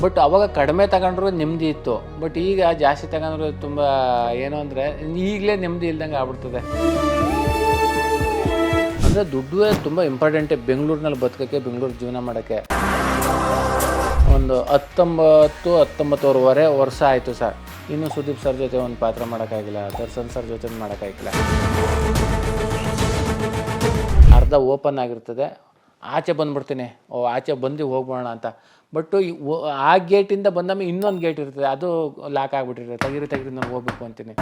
But ಅವಾಗ ಕಡಿಮೆ ತಗೊಂಡ್ರು ನೆಮ್ಮದಿ ಇತ್ತು. ಬಟ್ ಈಗ ಜಾಸ್ತಿ ತಗೊಂಡ್ರು ತುಂಬ ಏನು ಅಂದರೆ ಈಗಲೇ ನೆಮ್ಮದಿ ಇಲ್ದಂಗೆ ಆಗ್ಬಿಡ್ತದೆ. ಅಂದರೆ ದುಡ್ಡು ತುಂಬ ಇಂಪಾರ್ಟೆಂಟೇ ಬೆಂಗಳೂರಿನಲ್ಲಿ ಬದುಕೋಕ್ಕೆ, ಬೆಂಗಳೂರು ಜೀವನ ಮಾಡೋಕ್ಕೆ. ಒಂದು 19-19.5 ವರ್ಷ ಆಯಿತು ಸರ್. ಇನ್ನೂ ಸುದೀಪ್ ಸರ್ ಜೊತೆ ಒಂದು ಪಾತ್ರ ಮಾಡೋಕ್ಕಾಗಿಲ್ಲ, ದರ್ಶನ್ ಸರ್ ಜೊತೆ ಮಾಡೋಕ್ಕಾಗಿಲ್ಲ. ಅರ್ಧ ಓಪನ್ ಆಗಿರ್ತದೆ, ಆಚೆ ಬಂದುಬಿಡ್ತೀನಿ, ಆಚೆ ಬಂದು ಹೋಗ್ಬೋಣ ಅಂತ. ಬಟ್ಟು ಆ ಗೇಟಿಂದ ಬಂದಾಮೇಲೆ ಇನ್ನೊಂದು ಗೇಟ್ ಇರ್ತದೆ, ಅದು ಲಾಕ್ ಆಗಿಬಿಟ್ಟಿರ್ತದೆ. ತೆಗಿರಿ ನಾನು ಹೋಗ್ಬೇಕು ಅಂತೀನಿ.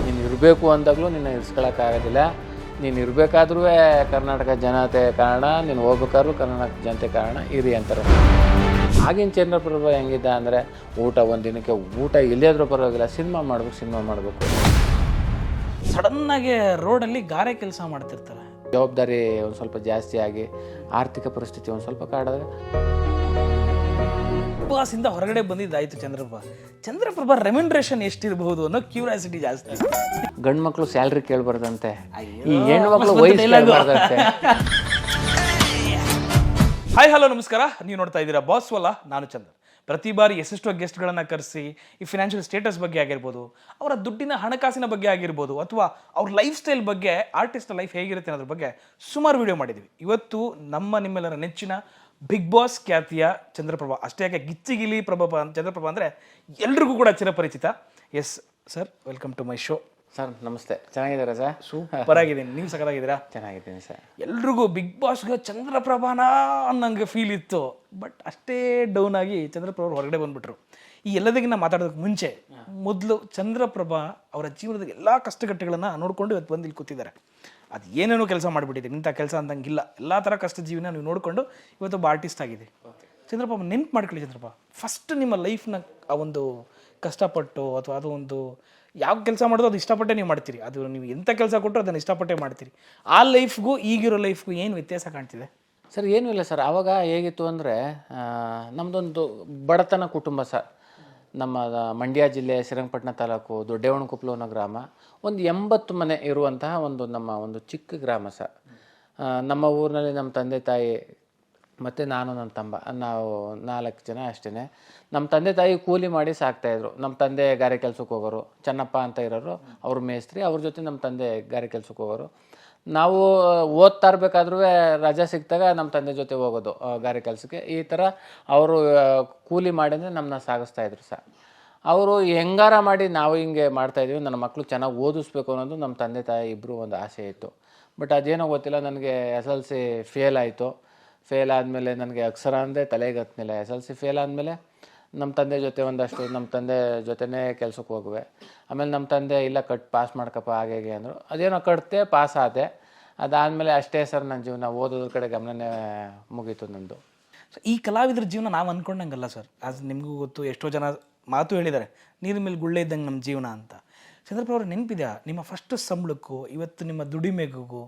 ನೀನು ಇರಬೇಕು ಅಂದಾಗಲೂ ನಿನ್ನ ಇರಿಸ್ಕೊಳ್ಳೋಕ್ಕಾಗೋದಿಲ್ಲ. ನೀನು ಇರಬೇಕಾದ್ರೂ ಕರ್ನಾಟಕ ಜನತೆ ಕಾರಣ, ನೀನು ಹೋಗ್ಬೇಕಾದ್ರೂ ಕರ್ನಾಟಕ ಜನತೆ ಕಾರಣ ಇರಿ ಅಂತಾರೆ. ಆಗಿನ ಚಂದ್ರಪ್ರಭು ಹೆಂಗಿದ್ದ ಅಂದರೆ ಊಟ ಒಂದು ದಿನಕ್ಕೆ ಊಟ ಇಲ್ಲದೇ ಪರವಾಗಿಲ್ಲ, ಸಿನಿಮಾ ಮಾಡಬೇಕು. ಸಡನ್ನಾಗಿ ರೋಡಲ್ಲಿ ಗಾರೆ ಕೆಲಸ ಮಾಡ್ತಿರ್ತಾರೆ. ಜವಾಬ್ದಾರಿ ಒಂದು ಸ್ವಲ್ಪ ಜಾಸ್ತಿ ಆಗಿ ಆರ್ಥಿಕ ಪರಿಸ್ಥಿತಿ ಒಂದು ಸ್ವಲ್ಪ ಕಾಡಿದಾಗ ಬಾಸಿಂದ ಹೊರಗಡೆ ಬಂದಿದ್ದಾಯ್ತು ಚಂದ್ರಪ್ರಭಾ ರೆಮ್ಯುನರೇಷನ್ ಎಷ್ಟಿರಬಹುದು ಅನ್ನೋ ಕ್ಯೂರಿಯಾಸಿಟಿ ಜಾಸ್ತಿ. ಗಂಡು ಮಕ್ಕಳು ಸ್ಯಾಲ್ರಿ ಕೇಳ್ಬಾರ್ದಂತೆ, ಈ ಹೆಣ್ಣು ಮಕ್ಕಳು ವಯಸ್ಸು ಕೇಳ್ಬಾರ್ದಂತೆ. ಹಾಯ್ ಹಲೋ ನಮಸ್ಕಾರ, ನೀವು ನೋಡ್ತಾ ಇದ್ದೀರಾ ಬಾಸ್ವಲ್ಲ, ನಾನು ಚಂದ್ರ. ಪ್ರತಿ ಬಾರಿ ಎಷ್ಟೆಷ್ಟೋ ಗೆಸ್ಟ್ಗಳನ್ನು ಕರೆಸಿ ಈ ಫಿನಾನ್ಷಿಯಲ್ ಸ್ಟೇಟಸ್ ಬಗ್ಗೆ ಆಗಿರ್ಬೋದು, ಅವರ ದುಡ್ಡಿನ ಹಣಕಾಸಿನ ಬಗ್ಗೆ ಆಗಿರ್ಬೋದು, ಅಥವಾ ಅವ್ರ ಲೈಫ್ ಸ್ಟೈಲ್ ಬಗ್ಗೆ, ಆರ್ಟಿಸ್ಟ್ನ ಲೈಫ್ ಹೇಗಿರುತ್ತೆ ಅನ್ನೋದ್ರ ಬಗ್ಗೆ ಸುಮಾರು ವಿಡಿಯೋ ಮಾಡಿದ್ವಿ. ಇವತ್ತು ನಿಮ್ಮೆಲ್ಲರ ನೆಚ್ಚಿನ ಬಿಗ್ ಬಾಸ್ ಖ್ಯಾತಿಯ ಚಂದ್ರಪ್ರಭಾ, ಅಷ್ಟೇ ಯಾಕೆ ಗಿಚ್ಚಿಗಿಲಿ ಚಂದ್ರಪ್ರಭಾ ಅಂದರೆ ಎಲ್ರಿಗೂ ಕೂಡ ಚಿರಪರಿಚಿತ. Yes sir, welcome to my show. Sir ನಮಸ್ತೆ, ಚೆನ್ನಾಗಿದ್ದೀರಾ ಸರ್? ಸೂಪರ್ ಆಗಿದ್ದೀನಿ, ನೀವು ಸಕಲಾಗಿದ್ದೀರಾ? ಚೆನ್ನಾಗಿದ್ದೀನಿ ಸರ್. ಎಲ್ರಿಗೂ ಬಿಗ್ ಬಾಸ್ಗೆ ಚಂದ್ರಪ್ರಭಾನ ಅನ್ನಂಗೆ ಫೀಲ್ ಇತ್ತು. ಬಟ್ ಅಷ್ಟೇ ಡೌನ್ ಆಗಿ ಚಂದ್ರಪ್ರಭಾ ಹೊರಗಡೆ ಬಂದ್ಬಿಟ್ರು. ಈ ಎಲ್ಲದಕ್ಕಿಂತ ಮಾತಾಡೋದಕ್ಕೆ ಮುಂಚೆ ಮೊದಲು ಚಂದ್ರಪ್ರಭಾ ಅವರ ಜೀವನದ ಎಲ್ಲ ಕಷ್ಟಗಟ್ಟೆಗಳನ್ನು ನೋಡಿಕೊಂಡು ಇವತ್ತು ಬಂದು ಇಲ್ಲಿ ಕೂತಿದ್ದಾರೆ. ಅದು ಏನೇನೋ ಕೆಲಸ ಮಾಡಿಬಿಟ್ಟಿದೆ, ಇಂಥ ಕೆಲಸ ಅಂತಂಗಿಲ್ಲ, ಎಲ್ಲ ಥರ ಕಷ್ಟ ಜೀವನ ನೀವು ನೋಡಿಕೊಂಡು ಇವತ್ತೊಬ್ಬ ಆರ್ಟಿಸ್ಟ್ ಆಗಿದೆ. ಚಂದ್ರಪ್ರಭಾ ನೆನ್ಪು ಮಾಡ್ಕೊಳ್ಳಿ. ಚಂದ್ರಪ್ರಭಾ ಫಸ್ಟ್ ನಿಮ್ಮ ಲೈಫ್ನ ಆ ಒಂದು ಕಷ್ಟಪಟ್ಟು, ಅಥವಾ ಅದು ಒಂದು ಯಾವ ಕೆಲಸ ಮಾಡೋದು ಅದು ಇಷ್ಟಪಟ್ಟೆ ನೀವು ಮಾಡ್ತೀರಿ, ಅದು ನೀವು ಎಂಥ ಕೆಲಸ ಕೊಟ್ಟರು ಅದನ್ನು ಇಷ್ಟಪಟ್ಟೆ ಮಾಡ್ತೀರಿ. ಆ ಲೈಫ್ಗೂ ಈಗಿರೋ ಲೈಫ್ಗೂ ಏನು ವ್ಯತ್ಯಾಸ ಕಾಣ್ತಿದೆ? ಸರ್ ಏನೂ ಇಲ್ಲ ಸರ್. ಆವಾಗ ಹೇಗಿತ್ತು ಅಂದರೆ ನಮ್ಮದೊಂದು ಬಡತನ ಕುಟುಂಬ ಸರ್. ನಮ್ಮ ಮಂಡ್ಯ ಜಿಲ್ಲೆ ಶ್ರೀರಂಗಪಟ್ಟಣ ತಾಲೂಕು ದೊಡ್ಡೇವಣಕೊಪ್ಪಲು ಅನ್ನೋ ಗ್ರಾಮ, ಒಂದು 80 ಮನೆ ಇರುವಂತಹ ಒಂದು ಚಿಕ್ಕ ಗ್ರಾಮ ಸರ್. ನಮ್ಮ ಊರಿನಲ್ಲಿ ನಮ್ಮ ತಂದೆ ತಾಯಿ ಮತ್ತು ನಾನು ನನ್ನ ತಮ್ಮ, ನಾವು 4 ಜನ ಅಷ್ಟೇ. ನಮ್ಮ ತಂದೆ ತಾಯಿ ಕೂಲಿ ಮಾಡಿ ಸಾಕ್ತಾಯಿದ್ರು. ನಮ್ಮ ತಂದೆ ಗಾರೆ ಕೆಲ್ಸಕ್ಕೆ ಹೋಗೋರು, ಚೆನ್ನಪ್ಪ ಅಂತ ಇರೋರು, ಅವ್ರ ಮೇಸ್ತ್ರಿ, ಅವ್ರ ಜೊತೆ ನಮ್ಮ ತಂದೆ ಗಾರೆ ಕೆಲ್ಸಕ್ಕೆ ಹೋಗೋರು. ನಾವು ಓದ್ತಾ ಇರಬೇಕಾದ್ರೂ ರಜೆ ಸಿಕ್ತಾಗ ನಮ್ಮ ತಂದೆ ಜೊತೆ ಹೋಗೋದು ಗಾರೆ ಕೆಲಸಕ್ಕೆ. ಈ ಥರ ಅವರು ಕೂಲಿ ಮಾಡಿದ್ರೆ ನಮ್ಮನ್ನ ಸಾಗಿಸ್ತಾಯಿದ್ರು ಸರ್. ಅವರು ಹೆಂಗಾರ ಮಾಡಿ ನಾವು ಹಿಂಗೆ ಮಾಡ್ತಾಯಿದ್ವಿ, ನನ್ನ ಮಕ್ಕಳು ಚೆನ್ನಾಗಿ ಓದಿಸ್ಬೇಕು ಅನ್ನೋದು ನಮ್ಮ ತಂದೆ ತಾಯಿ ಇಬ್ಬರು ಒಂದು ಆಸೆ ಇತ್ತು. ಬಟ್ ಅದೇನೋ ಗೊತ್ತಿಲ್ಲ, ನನಗೆ SLC ಫೇಲ್ ಆಯಿತು. ಫೇಲ್ ಆದಮೇಲೆ ನನಗೆ ಅಕ್ಷರ ಅಂದರೆ ತಲೆಗೆ ಹತ್ತಲಿಲ್ಲ. SLC ಫೇಲ್ ಆದಮೇಲೆ ನಮ್ಮ ತಂದೆ ಜೊತೆ ಒಂದಷ್ಟು ನಮ್ಮ ತಂದೆ ಜೊತೆನೇ ಕೆಲ್ಸಕ್ಕೆ ಹೋಗುವೆ. ಆಮೇಲೆ ನಮ್ಮ ತಂದೆ ಇಲ್ಲ ಪಾಸ್ ಮಾಡ್ಕಪ್ಪ ಹಾಗೆ ಅಂದರು. ಅದೇನೋ ಕಟ್ತೆ ಪಾಸ್ ಆದೆ. ಅದಾದಮೇಲೆ ಅಷ್ಟೇ ಸರ್, ನನ್ನ ಜೀವನ ಓದೋದ್ರ ಕಡೆ ಗಮನನೇ ಮುಗೀತು ನಂದು. ಸೊ ಈ ಕಲಾವಿದ್ರ ಜೀವನ ನಾವು ಅಂದ್ಕೊಂಡಂಗಲ್ಲ ಸರ್. ಆಸ್ ನಿಮಗೂ ಗೊತ್ತು, ಎಷ್ಟೋ ಜನ ಮಾತು ಹೇಳಿದ್ದಾರೆ, ನೀರು ಮೇಲೆ ಗುಳ್ಳೆ ಇದ್ದಂಗೆ ನಮ್ಮ ಜೀವನ ಅಂತ. ಚಂದ್ರಪ್ರಭಾ ಅವ್ರು ನೆನಪಿದೆಯಾ, ನಿಮ್ಮ ಫಸ್ಟ್ ಸಂಬಳಕ್ಕೂ ಇವತ್ತು ನಿಮ್ಮ ದುಡಿಮೆಗೂ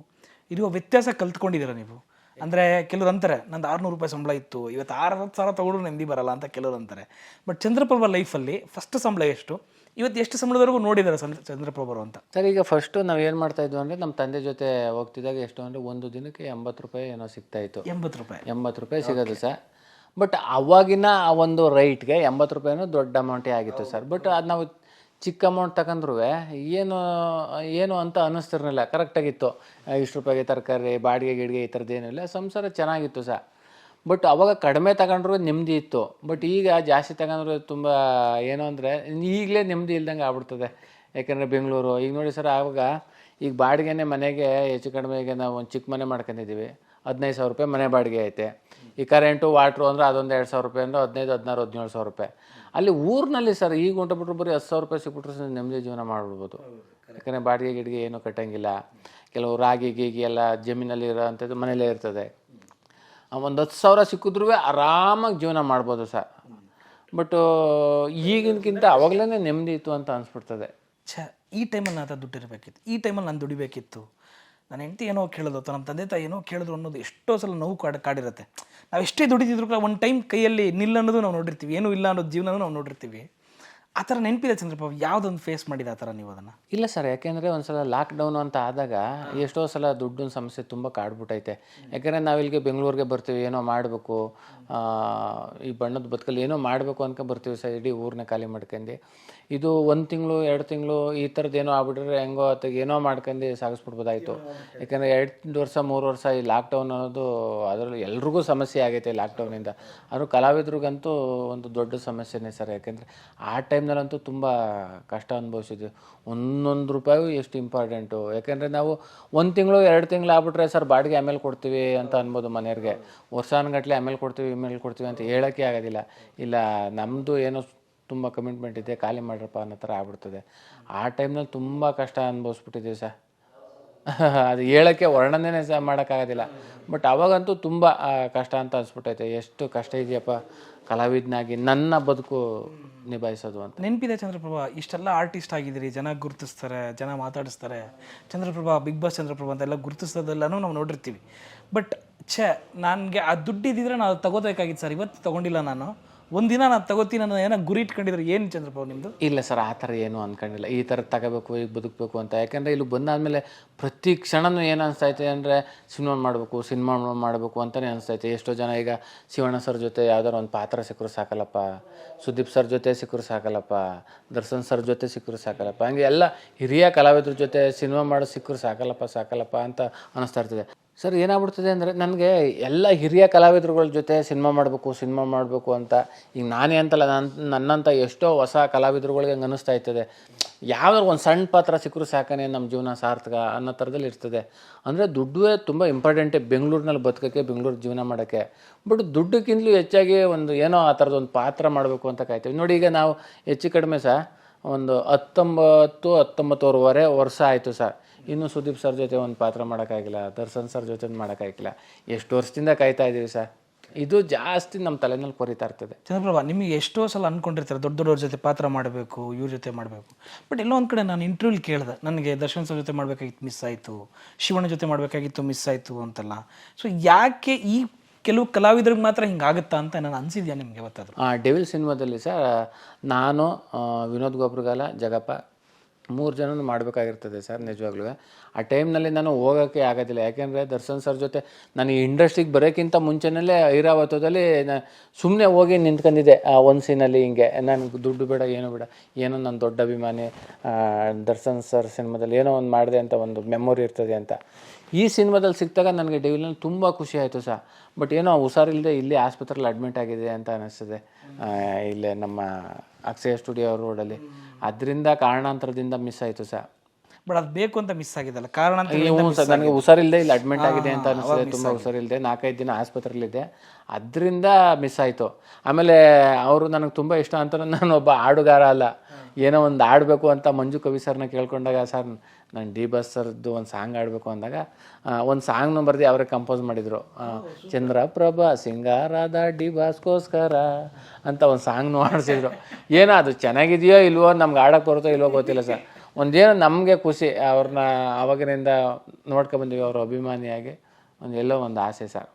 ಇರುವ ವ್ಯತ್ಯಾಸ ಕಲ್ತ್ಕೊಂಡಿದ್ದೀರಾ ನೀವು? ಅಂದರೆ ಕೆಲವ್ರು ಅಂತಾರೆ, ನಂದು 600 ರೂಪಾಯಿ ಸಂಬಳ ಇತ್ತು, ಇವತ್ತು 60,000 ತಗೊಂಡ್ರು ನೆಮ್ಮದಿ ಬರಲ್ಲ ಅಂತ ಕೆಲವ್ರು ಅಂತಾರೆ. ಬಟ್ ಚಂದ್ರಪ್ರಭಾ ಲೈಫಲ್ಲಿ ಫಸ್ಟ್ ಸಂಬಳ ಎಷ್ಟು, ಇವತ್ತು ಎಷ್ಟು ಸಂಬಳದವರೆಗೂ ನೋಡಿದ್ದಾರೆ ಚಂದ್ರಪ್ರಭರು ಅಂತ? ಸರ್ ಈಗ ಫಸ್ಟು ನಾವು ಏನು ಮಾಡ್ತಾಯಿದ್ವಿ ಅಂದರೆ, ನಮ್ಮ ತಂದೆ ಜೊತೆ ಹೋಗ್ತಿದ್ದಾಗ ಎಷ್ಟು ಅಂದರೆ ಒಂದು ದಿನಕ್ಕೆ 80 ರೂಪಾಯಿ ಏನೋ ಸಿಗ್ತಾಯಿತ್ತು. 80 ರೂಪಾಯಿ ಸಿಗೋದು ಸರ್. ಬಟ್ ಅವಾಗಿನ ಆ ಒಂದು ರೈಟ್ಗೆ 80 ರೂಪಾಯಿನೂ ದೊಡ್ಡ ಅಮೌಂಟೇ ಆಗಿತ್ತು ಸರ್. ಬಟ್ ಅದು ನಾವು ಚಿಕ್ಕ ಅಮೌಂಟ್ ತಗೊಂಡ್ರೂ ಏನು ಅಂತ ಅನ್ನಿಸ್ತಿರ್ಲಿಲ್ಲ, ಕರೆಕ್ಟಾಗಿತ್ತು. ಇಷ್ಟು ರೂಪಾಯಿಗೆ ತರಕಾರಿ, ಬಾಡಿಗೆ ಗಿಡಿಗೆ ಈ ಥರದ್ದು ಏನಿಲ್ಲ, ಸಂಸಾರ ಚೆನ್ನಾಗಿತ್ತು ಸರ್. ಬಟ್ ಅವಾಗ ಕಡಿಮೆ ತಗೊಂಡ್ರೂ ನೆಮ್ಮದಿ ಇತ್ತು. ಬಟ್ ಈಗ ಜಾಸ್ತಿ ತಗೊಂಡ್ರು ತುಂಬ ಏನು ಅಂದರೆ ಈಗಲೇ ನೆಮ್ಮದಿ ಇಲ್ದಂಗೆ ಆಗ್ಬಿಡ್ತದೆ. ಯಾಕೆಂದರೆ ಬೆಂಗಳೂರು ಈಗ ನೋಡಿ ಸರ್, ಆವಾಗ ಈಗ ಬಾಡಿಗೆನೇ ಮನೆಗೆ ಹೆಚ್ಚು ಕಡಿಮೆಗೆ ನಾವು ಒಂದು ಚಿಕ್ಕ ಮನೆ ಮಾಡ್ಕೊಂಡಿದ್ದೀವಿ, 15,000 ರೂಪಾಯಿ ಮನೆ ಬಾಡಿಗೆ ಐತೆ. ಈ ಕರೆಂಟು ವಾಟ್ರು ಅಂದರೆ ಅದೊಂದು 2,000 ರೂಪಾಯಿ ಅಂದರೆ 15, 16, 17,000 ರೂಪಾಯಿ. ಅಲ್ಲಿ ಊರಿನಲ್ಲಿ ಸರ್ ಈಗ ಹೊಂಟೋಗ್ಬಿಟ್ರು ಬರೀ 10,000 ರೂಪಾಯಿ ಸಿಕ್ಬಿಟ್ರೆ ನೆಮ್ಮದಿ ಜೀವನ ಮಾಡ್ಬಿಡ್ಬೋದು. ಯಾಕಂದರೆ ಬಾಡಿಗೆ ಗಿಡಿಗೆ ಏನೂ ಕಟ್ಟಂಗಿಲ್ಲ. ಕೆಲವು ರಾಗಿ ಗೀಗಿ ಎಲ್ಲ ಜಮೀನಲ್ಲಿ ಇರೋ ಅಂಥದ್ದು ಮನೇಲೇ ಇರ್ತದೆ. ಒಂದು 10,000 ಸಿಕ್ಕಿದ್ರೂ ಆರಾಮಾಗಿ ಜೀವನ ಮಾಡ್ಬೋದು ಸರ್. ಬಟ್ಟು ಈಗಿನಕ್ಕಿಂತ ಅವಾಗಲೇ ನೆಮ್ಮದಿ ಇತ್ತು ಅಂತ ಅನಿಸ್ಬಿಡ್ತದೆ. ಈ ಟೈಮಲ್ಲಿ ನಾನು ದುಡ್ಡಿರಬೇಕಿತ್ತು, ಈ ಟೈಮಲ್ಲಿ ನಾನು ದುಡಿಬೇಕಿತ್ತು, ನನ್ನ ಹೆಂಡತಿ ಏನೋ ಕೇಳೋದು ಅಥವಾ ನಮ್ಮ ತಂದೆ ತಾಯಿ ಏನೋ ಕೇಳಿದ್ರು ಅನ್ನೋದು ಎಷ್ಟೋ ಸಲ ನೋವು ಕಾಡಿರುತ್ತೆ. ನಾವು ಎಷ್ಟೇ ದುಡಿತಿದ್ರು ಕೂಡ ಒಂದು ಟೈಮ್ ಕೈಯಲ್ಲಿ ನಿಲ್ಲ ಅನ್ನೋದು ನಾವು ನೋಡಿರ್ತೀವಿ, ಏನೂ ಇಲ್ಲ ಅನ್ನೋದು ಜೀವನನೂ ನಾವು ನೋಡಿರ್ತೀವಿ. ಆ ಥರ ನೆನಪಿದೆ ಚಂದ್ರಪ್ರಭಾ, ಯಾವುದೊಂದು ಫೇಸ್ ಮಾಡಿದೆ ಆ ಥರ ನೀವು ಅದನ್ನು? ಇಲ್ಲ ಸರ್, ಯಾಕೆಂದರೆ ಒಂದು ಸಲ ಲಾಕ್ಡೌನು ಅಂತ ಆದಾಗ ಎಷ್ಟೋ ಸಲ ದುಡ್ಡಿನ ಸಮಸ್ಯೆ ತುಂಬ ಕಾಡ್ಬಿಟ್ಟೈತೆ. ಯಾಕೆಂದರೆ ನಾವಿಲ್ಲಿಗೆ ಬೆಂಗಳೂರಿಗೆ ಬರ್ತೀವಿ, ಏನೋ ಮಾಡಬೇಕು, ಈ ಬಣ್ಣದ ಬದುಕಲ್ಲಿ ಏನೋ ಮಾಡಬೇಕು ಅನ್ಕೊಂಡು ಬರ್ತೀವಿ ಸರ್, ಇಡೀ ಊರನ್ನ ಖಾಲಿ ಮಾಡ್ಕೊಂಡು. ಇದು 1 ತಿಂಗಳು 2 ತಿಂಗಳು ಈ ಥರದ್ದು ಏನೋ ಆಗ್ಬಿಟ್ರೆ ಹೆಂಗೋ ಅಥವಾ ಏನೋ ಮಾಡ್ಕೊಂಡು ಸಾಗಿಸ್ಬಿಡ್ಬೋದಾಯಿತು. ಯಾಕೆಂದರೆ 2 ವರ್ಷ 3 ವರ್ಷ ಈ ಲಾಕ್ಡೌನ್ ಅನ್ನೋದು ಅದರಲ್ಲಿ ಎಲ್ರಿಗೂ ಸಮಸ್ಯೆ ಆಗೈತೆ ಲಾಕ್ಡೌನಿಂದ. ಆದರೂ ಕಲಾವಿದ್ರಿಗಂತೂ ಒಂದು ದೊಡ್ಡ ಸಮಸ್ಯೆನೇ ಸರ್. ಯಾಕೆಂದರೆ ಆ ಟೈಮ್ನಲ್ಲಂತೂ ತುಂಬ ಕಷ್ಟ ಅನುಭವಿಸಿದ್ವಿ. ಒಂದೊಂದು ರೂಪಾಯು ಎಷ್ಟು ಇಂಪಾರ್ಟೆಂಟು. ಯಾಕೆಂದರೆ ನಾವು 1 ತಿಂಗಳು 2 ತಿಂಗಳು ಆಗ್ಬಿಟ್ರೆ ಸರ್ ಬಾಡಿಗೆ ಆಮೇಲೆ ಕೊಡ್ತೀವಿ ಅಂತ ಅನ್ಬೋದು ಮನೆಯವ್ರಿಗೆ. ವರ್ಷಾನುಗಟ್ಟಲೆ ಆಮೇಲೆ ಕೊಡ್ತೀವಿ ಇಮೇಲೆ ಕೊಡ್ತೀವಿ ಅಂತ ಹೇಳೋಕ್ಕೆ ಆಗೋದಿಲ್ಲ. ಇಲ್ಲ ನಮ್ಮದು ಏನೋ ತುಂಬ ಕಮಿಟ್ಮೆಂಟ್ ಇದೆ, ಖಾಲಿ ಮಾಡ್ರಪ್ಪ ಅನ್ನೋ ಥರ ಆಗ್ಬಿಡ್ತದೆ. ಆ ಟೈಮ್ನಲ್ಲಿ ತುಂಬ ಕಷ್ಟ ಅನುಭವಿಸ್ಬಿಟ್ಟಿದ್ದೀವಿ ಸರ್. ಅದು ಹೇಳೋಕ್ಕೆ ವರ್ಣನೆ ಸಹ ಮಾಡೋಕ್ಕಾಗೋದಿಲ್ಲ. ಬಟ್ ಅವಾಗಂತೂ ತುಂಬ ಕಷ್ಟ ಅಂತ ಅನಿಸ್ಬಿಟ್ಟೈತೆ. ಎಷ್ಟು ಕಷ್ಟ ಇದೆಯಪ್ಪ ಕಲಾವಿದನಾಗಿ ನನ್ನ ಬದುಕು ನಿಭಾಯಿಸೋದು ಅಂತ. ನೆನಪಿದೆ ಚಂದ್ರಪ್ರಭಾ, ಇಷ್ಟೆಲ್ಲ ಆರ್ಟಿಸ್ಟ್ ಆಗಿದ್ದೀರಿ, ಜನ ಗುರುತಿಸ್ತಾರೆ, ಜನ ಮಾತಾಡಿಸ್ತಾರೆ, ಚಂದ್ರಪ್ರಭಾ ಬಿಗ್ ಬಾಸ್ ಚಂದ್ರಪ್ರಭಾ ಅಂತೆಲ್ಲ ಗುರುತಿಸೋದೆಲ್ಲನೂ ನಾವು ನೋಡಿರ್ತೀವಿ. ಬಟ್ ನನಗೆ ಆ ದುಡ್ಡು ಇದ್ದಿದ್ರೆ ನಾನು ತಗೋಬೇಕಾಗಿತ್ತು ಸರ್, ಇವತ್ತು ತೊಗೊಂಡಿಲ್ಲ. ನಾನು ಒಂದಿನ ನಾನು ತಗೋತೀನಿ ಅನ್ನೋ ಏನೋ ಗುರಿ ಇಟ್ಕೊಂಡಿದ್ರೆ ಏನು ಚಂದ್ರಪ್ರಭಾ ನಿಮ್ಮದು? ಇಲ್ಲ ಸರ್, ಆ ಥರ ಏನೂ ಅಂದ್ಕೊಂಡಿಲ್ಲ. ಈ ಥರ ತಗೋಬೇಕು, ಈಗ ಬದುಕಬೇಕು ಅಂತ. ಯಾಕೆಂದರೆ ಇಲ್ಲಿ ಬಂದಾದಮೇಲೆ ಪ್ರತಿ ಕ್ಷಣವೂ ಏನು ಅನಿಸ್ತೈತೆ ಅಂದರೆ ಸಿನಿಮಾ ಮಾಡಬೇಕು ಅಂತಲೇ ಅನಿಸ್ತೈತೆ. ಎಷ್ಟೋ ಜನ ಈಗ ಶಿವಣ್ಣ ಸರ್ ಜೊತೆ ಯಾವ್ದಾರು ಒಂದು ಪಾತ್ರ ಸಿಕ್ಕರು ಸಾಕಲ್ಲಪ್ಪ, ಸುದೀಪ್ ಸರ್ ಜೊತೆ ಸಿಕ್ಕರು ಸಾಕಲ್ಲಪ್ಪ, ದರ್ಶನ್ ಸರ್ ಜೊತೆ ಸಿಕ್ಕರು ಸಾಕಲ್ಲಪ್ಪ, ಹಂಗೆ ಎಲ್ಲ ಹಿರಿಯ ಕಲಾವಿದ್ರ ಜೊತೆ ಸಿನಿಮಾ ಮಾಡೋ ಸಿಕ್ಕರು ಸಾಕಲ್ಲಪ್ಪ ಅಂತ ಅನ್ನಿಸ್ತಾ ಇರ್ತದೆ. ಸರ್ ಏನಾಗ್ಬಿಡ್ತದೆ ಅಂದರೆ ನನಗೆ ಎಲ್ಲ ಹಿರಿಯ ಕಲಾವಿದರುಗಳ ಜೊತೆ ಸಿನಿಮಾ ಮಾಡಬೇಕು ಅಂತ. ಈಗ ನಾನೇ ಅಂತಲ್ಲ, ನನ್ನಂಥ ಎಷ್ಟೋ ಹೊಸ ಕಲಾವಿದರುಗಳಿಗೆ ಹಂಗೆ ಅನ್ನಿಸ್ತಾ ಇರ್ತದೆ. ಯಾವ್ದಾರು ಒಂದು ಸಣ್ಣ ಪಾತ್ರ ಸಿಕ್ಕರು ಸಾಕನೆ ನಮ್ಮ ಜೀವನ ಸಾರ್ಥಕ ಅನ್ನೋ ಥರದಲ್ಲಿ ಇರ್ತದೆ. ಅಂದರೆ ದುಡ್ಡು ತುಂಬ ಇಂಪಾರ್ಟೆಂಟೇ ಬೆಂಗಳೂರಿನಲ್ಲಿ ಬದುಕೋಕ್ಕೆ, ಬೆಂಗಳೂರು ಜೀವನ ಮಾಡೋಕ್ಕೆ. ಬಟ್ ದುಡ್ಡಕ್ಕಿಂತಲೂ ಹೆಚ್ಚಾಗಿ ಒಂದು ಏನೋ ಆ ಥರದೊಂದು ಪಾತ್ರ ಮಾಡಬೇಕು ಅಂತ ಕಾಯ್ತೀವಿ. ನೋಡಿ, ಈಗ ನಾವು ಹೆಚ್ಚು ಕಡಿಮೆ ಸಹ ಒಂದು 19-19 ವರ್ಷ ಆಯಿತು ಸರ್. ಇನ್ನೂ ಸುದೀಪ್ ಸರ್ ಜೊತೆ ಒಂದು ಪಾತ್ರ ಮಾಡೋಕ್ಕಾಗಿಲ್ಲ, ದರ್ಶನ್ ಸರ್ ಜೊತೆ ಮಾಡೋಕ್ಕಾಗಿಲ್ಲ. ಎಷ್ಟು ವರ್ಷದಿಂದ ಕಾಯ್ತಾ ಇದ್ದೀವಿ ಸರ್. ಇದು ಜಾಸ್ತಿ ನಮ್ಮ ತಲೆನಲ್ಲಿ ಕೊರಿತಾ ಇರ್ತದೆ. ಚಂದ್ರಪ್ರಭಾ, ನಿಮಗೆ ಎಷ್ಟೋ ಸಲ ಅಂದ್ಕೊಂಡಿರ್ತಾರೆ ದೊಡ್ಡವ್ರ ಜೊತೆ ಪಾತ್ರ ಮಾಡಬೇಕು, ಇವ್ರ ಜೊತೆ ಮಾಡಬೇಕು. ಬಟ್ ಎಲ್ಲೋ ಒಂದು ಕಡೆ ನಾನು ಇಂಟರ್ವ್ಯೂಲಿ ಕೇಳಿದೆ, ನನಗೆ ದರ್ಶನ್ ಸರ್ ಜೊತೆ ಮಾಡಬೇಕಾಗಿತ್ತು ಮಿಸ್ ಆಯಿತು, ಶಿವಣ್ಣ ಜೊತೆ ಮಾಡಬೇಕಾಗಿತ್ತು ಮಿಸ್ ಆಯಿತು ಅಂತೆಲ್ಲ. ಸೊ ಯಾಕೆ ಈ ಕೆಲವು ಕಲಾವಿದ್ರಿಗೆ ಮಾತ್ರ ಹಿಂಗಾಗುತ್ತಾ ಅಂತ ನಾನು ಅನಿಸಿದ್ಯಾ ನಿಮಗೆ ಗೊತ್ತಾದ್ರು? ಡೆವಿಲ್ ಸಿನಿಮಾದಲ್ಲಿ ಸರ್ ನಾನು, ವಿನೋದ್ ಗೋಬ್ರಗಾಲ, ಜಗಪ್ಪ 3 ಜನನೂ ಮಾಡಬೇಕಾಗಿರ್ತದೆ ಸರ್. ನಿಜವಾಗ್ಲೂ ಆ ಟೈಮ್ನಲ್ಲಿ ನಾನು ಹೋಗೋಕ್ಕೆ ಆಗೋದಿಲ್ಲ. ಯಾಕೆಂದರೆ ದರ್ಶನ್ ಸರ್ ಜೊತೆ ನಾನು ಈ ಇಂಡಸ್ಟ್ರಿಗೆ ಬರೋಕ್ಕಿಂತ ಮುಂಚೆನಲ್ಲೇ ಐರಾವತದಲ್ಲಿ ಸುಮ್ಮನೆ ಹೋಗಿ ನಿಂತ್ಕೊಂಡಿದ್ದೆ ಆ ಒಂದು ಸೀನಲ್ಲಿ. ಹಿಂಗೆ ನನಗೆ ದುಡ್ಡು ಬೇಡ, ಏನೂ ಬೇಡ, ಏನೋ ನನ್ನ ದೊಡ್ಡ ಅಭಿಮಾನಿ, ದರ್ಶನ್ ಸರ್ ಸಿನಿಮಾದಲ್ಲಿ ಏನೋ ಒಂದು ಮಾಡಿದೆ ಅಂತ ಒಂದು ಮೆಮೊರಿ ಇರ್ತದೆ ಅಂತ. ಈ ಸಿನಿಮಾದಲ್ಲಿ ಸಿಕ್ತಾಗ ನನಗೆ ಡೆವಿಲ್ನಲ್ಲಿ ತುಂಬ ಖುಷಿ ಆಯಿತು ಸರ್. ಬಟ್ ಏನೋ ಹುಷಾರಿಲ್ಲದೆ ಇಲ್ಲಿ ಆಸ್ಪತ್ರೆಯಲ್ಲಿ ಅಡ್ಮಿಟ್ ಆಗಿದೆ ಅಂತ ಅನ್ನಿಸ್ತದೆ, ಇಲ್ಲೇ ನಮ್ಮ ಅಕ್ಷಯ ಸ್ಟುಡಿಯೋ ರೋಡಲ್ಲಿ. ಅದರಿಂದ ಕಾರಣಾಂತರದಿಂದ ಮಿಸ್ ಆಯಿತು ಸರ್. ಬಟ್ ಅದು ಬೇಕು ಅಂತ ಮಿಸ್ ಆಗಿದ್ದಲ್ಲ, ಕಾರಣ ಸರ್ ನನಗೆ ಹುಷಾರಿಲ್ಲದೆ ಇಲ್ಲಿ ಅಡ್ಮಿಟ್ ಆಗಿದೆ ಅಂತ ಅನಿಸ್ತದೆ. ತುಂಬ ಹುಷಾರಿಲ್ಲದೆ 4-5 ದಿನ ಆಸ್ಪತ್ರೆಯಲ್ಲಿದ್ದೆ, ಅದರಿಂದ ಮಿಸ್ ಆಯಿತು. ಆಮೇಲೆ ಅವರು ನನಗೆ ತುಂಬ ಇಷ್ಟ ಅಂತ. ನಾನು ಒಬ್ಬ ಹಾಡುಗಾರ ಅಲ್ಲ, ಏನೋ ಒಂದು ಆಡಬೇಕು ಅಂತ ಮಂಜು ಕವಿ ಸರ್ನ ಕೇಳ್ಕೊಂಡಾಗ, ಸರ್ ನಾನು ಡಿ ಬಾಸ್ ಸರ್ದು ಒಂದು ಸಾಂಗ್ ಆಡಬೇಕು ಅಂದಾಗ ಒಂದು ಸಾಂಗ್ನ ಬರೆದು ಅವರೇ ಕಂಪೋಸ್ ಮಾಡಿದರು. ಚಂದ್ರಪ್ರಭಾ ಸಿಂಗಾರಾದ ಡಿ ಬಾಸ್ಗೋಸ್ಕರ ಅಂತ ಒಂದು ಸಾಂಗ್ನು ಆಡಿಸಿದ್ರು. ಏನೋ ಅದು ಚೆನ್ನಾಗಿದೆಯೋ ಇಲ್ವೋ, ನಮ್ಗೆ ಆಡೋಕ್ಕೆ ಬರುತ್ತೋ ಇಲ್ವೋ ಗೊತ್ತಿಲ್ಲ ಸರ್. ಒಂದೇನೋ ನಮಗೆ ಖುಷಿ, ಅವ್ರನ್ನ ಆವಾಗಿನಿಂದ ನೋಡ್ಕೊಬಂದೀವಿ, ಅವ್ರ ಅಭಿಮಾನಿಯಾಗಿ ಎಲ್ಲೋ ಒಂದು ಆಸೆ ಸರ್.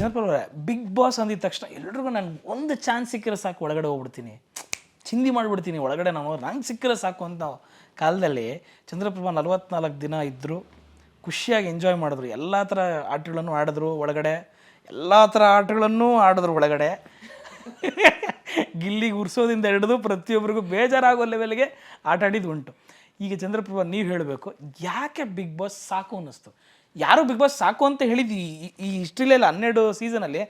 ಜನಪ್ರಭಾ, ಬಿಗ್ ಬಾಸ್ ಅಂದಿದ ತಕ್ಷಣ ಎಲ್ರಿಗೂ ನನಗೆ ಒಂದು ಚಾನ್ಸ್ ಸಿಕ್ಕಿದ್ರೆ ಸಾಕು, ಒಳಗಡೆ ಹೋಗ್ಬಿಡ್ತೀನಿ, ಚಿಂದಿ ಮಾಡಿಬಿಡ್ತೀನಿ ಒಳಗಡೆ. ನಂಗೆ ಸಿಕ್ಕಿದ್ರೆ ಸಾಕು ಅಂತ ಕಾಲದಲ್ಲಿ ಚಂದ್ರಪ್ರಭಾ 44 ದಿನ ಇದ್ದರು, ಖುಷಿಯಾಗಿ ಎಂಜಾಯ್ ಮಾಡಿದ್ರು. ಎಲ್ಲ ಥರ ಆಟಗಳನ್ನು ಆಡಿದ್ರು ಒಳಗಡೆ, ಎಲ್ಲ ಥರ ಆಟಗಳನ್ನು ಆಡಿದ್ರು ಒಳಗಡೆ. ಗಿಲ್ಲಿಗೆ ಉರ್ಸೋದಿಂದ ಹಿಡಿದು ಪ್ರತಿಯೊಬ್ಬರಿಗೂ ಬೇಜಾರಾಗೋ ಲೆವೆಲ್ಗೆ ಆಟ ಆಡಿದ್ದು ಉಂಟು. ಈಗ ಚಂದ್ರಪ್ರಭಾ, ನೀವು ಹೇಳಬೇಕು, ಯಾಕೆ ಬಿಗ್ ಬಾಸ್ ಸಾಕು ಅನ್ನಿಸ್ತು? ಯಾರು ಬಿಗ್ ಬಾಸ್ ಸಾಕು ಅಂತ ಹೇಳಿದ್ವಿ ಈ ಹಿಸ್ಟ್ರಿಲೆಲ್ಲ 12 ಸೀಸನಲ್ಲಿ.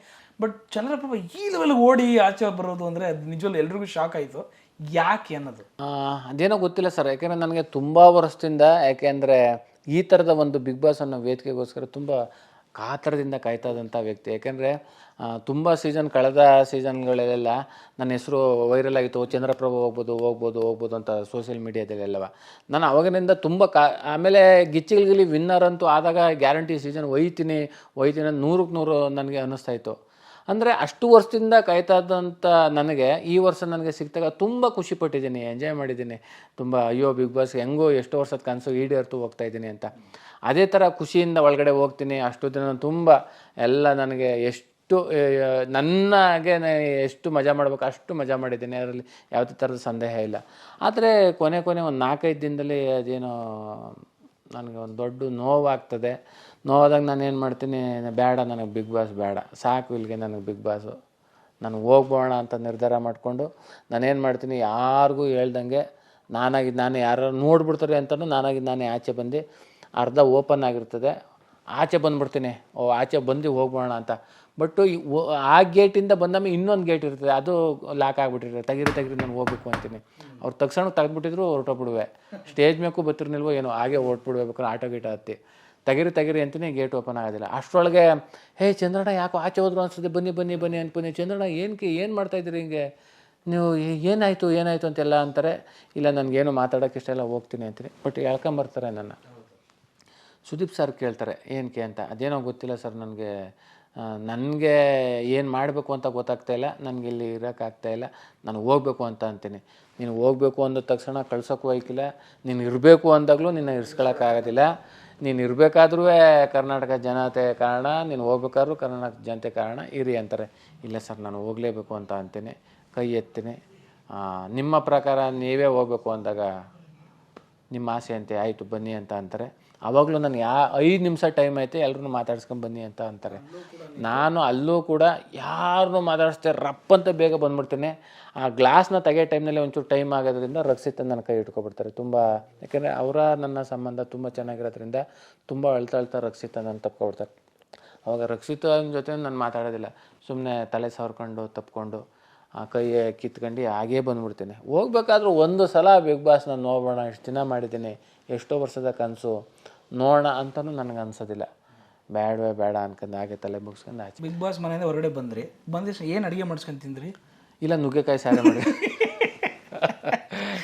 ಬಟ್ ಚಂದ್ರಪ್ರಭಾ ಈ ಲೆವೆಲ್ಗೆ ಓಡಿ ಆಚೆ ಬರೋದು ಅಂದರೆ ಅದು ನಿಜವಲ್ಲೂ ಎಲ್ರಿಗೂ ಶಾಕ್ ಆಯಿತು. ಯಾಕೆ ಅನ್ನೋದು ಅದೇನೋ ಗೊತ್ತಿಲ್ಲ ಸರ್. ಯಾಕೆಂದರೆ ನನಗೆ ತುಂಬ ವರ್ಷದಿಂದ, ಯಾಕೆಂದರೆ ಈ ಥರದ ಒಂದು ಬಿಗ್ ಬಾಸ್ ಅನ್ನೋ ವೇದಿಕೆಗೋಸ್ಕರ ತುಂಬ ಕಾತರದಿಂದ ಕಾಯ್ತಾ ಇದ್ದಂಥ ವ್ಯಕ್ತಿ. ಯಾಕೆಂದರೆ ತುಂಬ ಕಳೆದ ಸೀಸನ್ಗಳಲ್ಲೆಲ್ಲ ನನ್ನ ಹೆಸರು ವೈರಲ್ ಆಗಿತ್ತು, ಚಂದ್ರಪ್ರಭು ಹೋಗ್ಬೋದು ಅಂತ ಸೋಷಿಯಲ್ ಮೀಡಿಯಾದಲ್ಲೆಲ್ಲವ. ನಾನು ಅವಾಗಿನಿಂದ ತುಂಬ ಆಮೇಲೆ ಗಿಚ್ಚಿಗಿಲಿ ವಿನ್ನರ್ ಅಂತೂ ಆದಾಗ ಗ್ಯಾರಂಟಿ ಸೀಸನ್ ಒಯ್ತೀನಿ ಅಂತ 100ಕ್ಕೆ 100 ನನಗೆ ಅನ್ನಿಸ್ತಾಯಿತ್ತು. ಅಂದರೆ ಅಷ್ಟು ವರ್ಷದಿಂದ ಕಾಯ್ತಾ ಇದ್ದಂಥ ನನಗೆ ಈ ವರ್ಷ ನನಗೆ ಸಿಕ್ತಾಗ ತುಂಬ ಖುಷಿಪಟ್ಟಿದ್ದೀನಿ, ಎಂಜಾಯ್ ಮಾಡಿದ್ದೀನಿ ತುಂಬ. ಅಯ್ಯೋ ಬಿಗ್ ಬಾಸ್ ಹೆಂಗೋ ಎಷ್ಟೋ ವರ್ಷದ ಕನಸು ಈಡೇರ್ತು ಹೋಗ್ತಾಯಿದ್ದೀನಿ ಅಂತ. ಅದೇ ಥರ ಖುಷಿಯಿಂದ ಒಳಗಡೆ ಹೋಗ್ತೀನಿ. ಅಷ್ಟು ದಿನ ತುಂಬ ಎಲ್ಲ ನನಗೆ ನನಗೆ ಎಷ್ಟು ಮಜಾ ಮಾಡಬೇಕು ಅಷ್ಟು ಮಜಾ ಮಾಡಿದ್ದೀನಿ, ಅದರಲ್ಲಿ ಯಾವುದೇ ಥರದ ಸಂದೇಹ ಇಲ್ಲ. ಆದರೆ ಕೊನೆ ಒಂದು 4-5 ದಿನದಲ್ಲಿ ಅದೇನೋ ನನಗೆ ಒಂದು ದೊಡ್ಡ ನೋವಾಗ್ತದೆ. ನೋವಾದಾಗ ನಾನು ಏನು ಮಾಡ್ತೀನಿ, ಬೇಡ ನನಗೆ ಬಿಗ್ ಬಾಸ್ ಬೇಡ, ಸಾಕು ಇಲ್ಲಿಗೆ ನನಗೆ ಬಿಗ್ ಬಾಸು, ನಾನು ಹೋಗ್ಬೋಣ ಅಂತ ನಿರ್ಧಾರ ಮಾಡಿಕೊಂಡು ನಾನೇನು ಮಾಡ್ತೀನಿ, ಯಾರಿಗೂ ಹೇಳ್ದಂಗೆ ನಾನೇ ಯಾರು ನೋಡ್ಬಿಡ್ತಾರೆ ಅಂತಲೂ ನಾನೇ ಆಚೆ ಬಂದು ಅರ್ಧ ಓಪನ್ ಆಗಿರ್ತದೆ, ಆಚೆ ಬಂದುಬಿಡ್ತೀನಿ. ಆಚೆ ಬಂದು ಹೋಗ್ಬೋಣ ಅಂತ. ಬಟ್ಟು ಆ ಗೇಟಿಂದ ಬಂದಾಮೇಲೆ ಇನ್ನೊಂದು ಗೇಟ್ ಇರ್ತದೆ, ಅದು ಲಾಕ್ ಆಗಿಬಿಟ್ಟಿರ್ತದೆ. ತೆಗಿರಿ ನಾನು ಹೋಗ್ಬೇಕು ಅಂತೀನಿ. ಅವ್ರು ತಕ್ಷಣ ತೆಗೆದ್ಬಿಟ್ಟಿದ್ರು ಹೊರಟೋಗ್ಬಿಡುವೆ. ಸ್ಟೇಜ್ ಮೇಲೂ ಬರ್ತಿರ್ನಿಲ್ವೋ ಏನೋ, ಹಾಗೆ ಹೊರಟ್ಬಿಡ್ಬೇಕಾದ್ರೆ ಆಟೋ ಗೀಟ ಹತ್ತಿ ತೆಗಿರಿ ಅಂತೀನಿ. ಗೇಟ್ ಓಪನ್ ಆಗೋದಿಲ್ಲ. ಅಷ್ಟರೊಳಗೆ ಹೇ ಚಂದ್ರಣ್ಣ ಯಾಕೋ ಆಚೆ ಹೋದ್ರು ಅನ್ಸುತ್ತೆ, ಬನ್ನಿ ಅನ್ಪನ್ನಿ. ಚಂದ್ರಣ್ಣ ಏನು ಮಾಡ್ತಾಯಿದ್ದೀರಿ ಹಿಂಗೆ, ನೀವು ಏನಾಯಿತು ಅಂತೆಲ್ಲ ಅಂತಾರೆ. ಇಲ್ಲ ನನಗೇನು ಮಾತಾಡೋಕ್ಕೆ ಇಷ್ಟ ಇಲ್ಲ, ಹೋಗ್ತೀನಿ ಅಂತೀನಿ. ಬಟ್ ಹೇಳ್ಕೊಂಬರ್ತಾರೆ ನನ್ನ. ಸುದೀಪ್ ಸರ್ ಕೇಳ್ತಾರೆ ಏನಕ್ಕೆ ಅಂತ. ಅದೇನೋ ಗೊತ್ತಿಲ್ಲ ಸರ್, ನನಗೆ ಏನು ಮಾಡಬೇಕು ಅಂತ ಗೊತ್ತಾಗ್ತಾಯಿಲ್ಲ, ನನಗೆ ಇಲ್ಲಿ ಇರೋಕ್ಕಾಗ್ತಾಯಿಲ್ಲ, ನಾನು ಹೋಗಬೇಕು ಅಂತ ಅಂತೀನಿ. ನೀನು ಹೋಗಬೇಕು ಅಂದ ತಕ್ಷಣ ಕಳ್ಸೋಕ್ಕೂ ಹೋಯ್ಕಿಲ್ಲ, ನೀನು ಇರಬೇಕು ಅಂದಾಗಲೂ ನಿನ್ನ ಇರಿಸ್ಕೊಳ್ಳೋಕ್ಕಾಗೋದಿಲ್ಲ. ನೀನು ಇರಬೇಕಾದ್ರೂ ಕರ್ನಾಟಕ ಜನತೆ ಕಾರಣ, ನೀನು ಹೋಗ್ಬೇಕಾದ್ರೂ ಕರ್ನಾಟಕ ಜನತೆ ಕಾರಣ, ಇರಿ ಅಂತಾರೆ. ಇಲ್ಲ ಸರ್ ನಾನು ಹೋಗಲೇಬೇಕು ಅಂತ ಅಂತೀನಿ, ಕೈ ಎತ್ತೀನಿ. ನಿಮ್ಮ ಪ್ರಕಾರ ನೀವೇ ಹೋಗಬೇಕು ಅಂದಾಗ ನಿಮ್ಮ ಆಸೆ ಅಂತೆ, ಆಯಿತು ಬನ್ನಿ ಅಂತ ಅಂತಾರೆ. ಆವಾಗಲೂ ನನಗೆ 5 ನಿಮಿಷ ಟೈಮ್ ಐತೆ, ಎಲ್ಲರೂ ಮಾತಾಡ್ಸ್ಕೊಂಡು ಬನ್ನಿ ಅಂತ ಅಂತಾರೆ. ನಾನು ಅಲ್ಲೂ ಕೂಡ ಯಾರನ್ನೂ ಮಾತಾಡಿಸ್ತೇ ರಪ್ಪಂತ ಬೇಗ ಬಂದ್ಬಿಡ್ತೀನಿ. ಆ ಗ್ಲಾಸ್ನ ತೆಗೆಯೋ ಟೈಮ್ನಲ್ಲಿ ಒಂಚೂರು ಟೈಮ್ ಆಗೋದ್ರಿಂದ ರಕ್ಷಿತ ನನ್ನ ಕೈ ಇಟ್ಕೊಬಿಡ್ತಾರೆ ತುಂಬ. ಯಾಕೆಂದರೆ ನನ್ನ ಸಂಬಂಧ ತುಂಬ ಚೆನ್ನಾಗಿರೋದ್ರಿಂದ ತುಂಬ ಅಳ್ತಾ ರಕ್ಷಿತ ನನ್ನ ತಪ್ಕೊಬಿಡ್ತಾರೆ. ಅವಾಗ ರಕ್ಷಿತನ ಜೊತೆ ನಾನು ಮಾತಾಡೋದಿಲ್ಲ, ಸುಮ್ಮನೆ ತಲೆ ಸವರ್ಕೊಂಡು ತಪ್ಕೊಂಡು ಕೈ ಕಿತ್ಕೊಂಡು ಹಾಗೇ ಬಂದ್ಬಿಡ್ತೀನಿ. ಹೋಗ್ಬೇಕಾದ್ರೂ ಒಂದು ಸಲ ಬಿಗ್ ಬಾಸ್ ನಾನು ನೋಡೋಣ, ಇಷ್ಟು ದಿನ ಮಾಡಿದ್ದೀನಿ, ಎಷ್ಟೋ ವರ್ಷದ ಕನಸು ನೋಡೋಣ ಅಂತಲೂ ನನಗೆ ಅನ್ಸೋದಿಲ್ಲ. ಬೇಡ ಅನ್ಕೊಂಡು ಹಾಗೆ ತಲೆ ಮುಗಿಸ್ಕೊಂಡು ಆಚೆ. ಬಿಗ್ ಬಾಸ್ ಮನೆಯಿಂದ ಹೊರಗಡೆ ಬಂದಿಷ್ಟು ಏನು ಅಡುಗೆ ಮಾಡಿಸ್ಕೊಂಡು ತಿಂದ್ರಿ? ಇಲ್ಲ ನುಗ್ಗೆಕಾಯಿ ಸಾರು ಮಾಡಿ.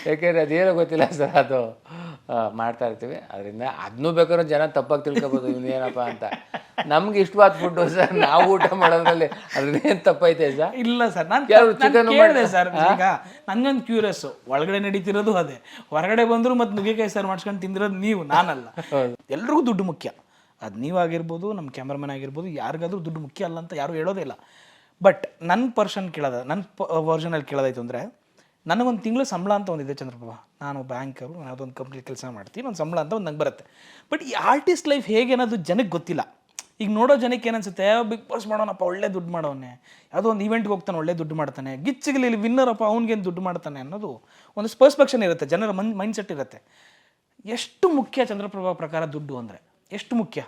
ಯಾಕೆಂದರೆ ಅದೇನೋ ಗೊತ್ತಿಲ್ಲ ಸರ್, ಅದು ಮಾಡ್ತಾ ಇರ್ತೀವಿ. ಅದರಿಂದ ಅದನ್ನೂ ಬೇಕಾದ್ರೂ ಜನ ತಪ್ಪಾಗಿ ತಿಳ್ಕೊಬೋದು, ಇನ್ನೇನಪ್ಪ ಅಂತ. ನಮ್ಗೆ ಇಷ್ಟವಾದ ಫುಡ್ಡು ಸರ್, ನಾವು ಊಟ ಮಾಡೋದ್ರಲ್ಲಿ ಅದ್ರದ್ದೇನು ತಪ್ಪೈತೆ ಸರ್? ಇಲ್ಲ ಸರ್, ನಾನು ಕೇಳಿದೆ ಸರ್. ಈಗ ನನಗೊಂದು ಕ್ಯೂರಿಯಸ್, ಒಳಗಡೆ ನಡೀತಿರೋದು ಅದೇ, ಹೊರಗಡೆ ಬಂದರೂ ಮತ್ತು ನುಗ್ಗೆಕಾಯಿ ಸಾರು ಮಾಡ್ಸ್ಕೊಂಡು ತಿಂದಿರೋದು ನೀವು, ನಾನಲ್ಲ. ಎಲ್ರಿಗೂ ದುಡ್ಡು ಮುಖ್ಯ. ಅದು ನೀವಾಗಿರ್ಬೋದು, ನಮ್ಮ ಕ್ಯಾಮ್ರಾಮನ್ ಆಗಿರ್ಬೋದು, ಯಾರಿಗಾದ್ರೂ ದುಡ್ಡು ಮುಖ್ಯ ಅಲ್ಲ ಅಂತ ಯಾರೂ ಹೇಳೋದೇ ಇಲ್ಲ. ಬಟ್ ನನ್ನ ವರ್ಷನಲ್ಲಿ ಕೇಳೋದಾಯ್ತು ಅಂದರೆ, ನನಗೊಂದು ತಿಂಗಳು ಸಂಬಳ ಅಂತ ಒಂದಿದೆ ಚಂದ್ರಪ್ರಭಾ. ನಾನು ಬ್ಯಾಂಕರು, ನಾನು ಯಾವುದೊಂದು ಕಂಪ್ನಿ ಕೆಲಸ ಮಾಡ್ತೀನಿ, ಒಂದು ಸಂಬಳ ಅಂತ ಒಂದು ನಂಗೆ ಬರುತ್ತೆ. ಬಟ್ ಈ ಆರ್ಟಿಸ್ಟ್ ಲೈಫ್ ಹೇಗೆ ಅನ್ನೋದು ಜನಕ್ಕೆ ಗೊತ್ತಿಲ್ಲ. ಈಗ ನೋಡೋ ಜನಕ್ಕೆ ಏನನ್ಸುತ್ತೆ, ಬಿಗ್ ಬಾಸ್ ಮಾಡೋನಪ್ಪ ಒಳ್ಳೆ ದುಡ್ಡು ಮಾಡೋನೆ, ಯಾವುದೋ ಒಂದು ಈವೆಂಟ್ಗೆ ಹೋಗ್ತಾನೆ ಒಳ್ಳೆ ದುಡ್ಡು ಮಾಡ್ತಾನೆ, ಗಿಚ್ಚಿಗಲಿ ವಿನ್ನರಪ್ಪ ಅವ್ನಿಗೇನು ದುಡ್ಡು ಮಾಡ್ತಾನೆ ಅನ್ನೋದು ಒಂದು ಪರ್ಸ್ಪೆಕ್ಷನ್ ಇರುತ್ತೆ, ಜನರ ಮೈಂಡ್ ಸೆಟ್ ಇರುತ್ತೆ. ಎಷ್ಟು ಮುಖ್ಯ ಚಂದ್ರಪ್ರಭಾ ಪ್ರಕಾರ ದುಡ್ಡು ಅಂದರೆ ಎಷ್ಟು ಮುಖ್ಯ?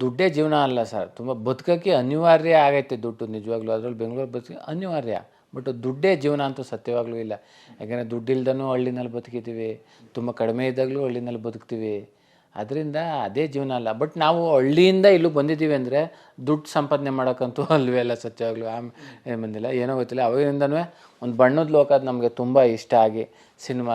ದುಡ್ಡೇ ಜೀವನ ಅಲ್ಲ ಸರ್, ತುಂಬ ಬದುಕೋಕ್ಕೆ ಅನಿವಾರ್ಯ ಆಗೈತೆ ದುಡ್ಡು, ನಿಜವಾಗ್ಲೂ. ಅದರಲ್ಲಿ ಬೆಂಗಳೂರು ಬದುಕಿ ಅನಿವಾರ್ಯ. ಬಟ್ ದುಡ್ಡೇ ಜೀವನ ಅಂತೂ ಸತ್ಯವಾಗ್ಲೂ ಇಲ್ಲ. ಯಾಕೆಂದರೆ ದುಡ್ಡಿಲ್ದನೂ ಹಳ್ಳಿನಲ್ಲಿ ಬದುಕಿದ್ದೀವಿ, ತುಂಬ ಕಡಿಮೆ ಇದ್ದಾಗಲೂ ಹಳ್ಳಿನಲ್ಲಿ ಬದುಕ್ತೀವಿ. ಅದರಿಂದ ಅದೇ ಜೀವನ ಅಲ್ಲ. ಬಟ್ ನಾವು ಹಳ್ಳಿಯಿಂದ ಇಲ್ಲೂ ಬಂದಿದ್ದೀವಿ ಅಂದರೆ ದುಡ್ಡು ಸಂಪಾದನೆ ಮಾಡೋಕ್ಕಂತೂ ಅಲ್ವೇ ಅಲ್ಲ, ಸತ್ಯವಾಗ್ಲೂ ಏನು ಬಂದಿಲ್ಲ, ಏನೋ ಗೊತ್ತಿಲ್ಲ. ಅವಾಗಿಂದನೂ ಒಂದು ಬಣ್ಣದ ಲೋಕ ಅದು ನಮಗೆ ತುಂಬ ಇಷ್ಟ ಆಗಿ ಸಿನಿಮಾ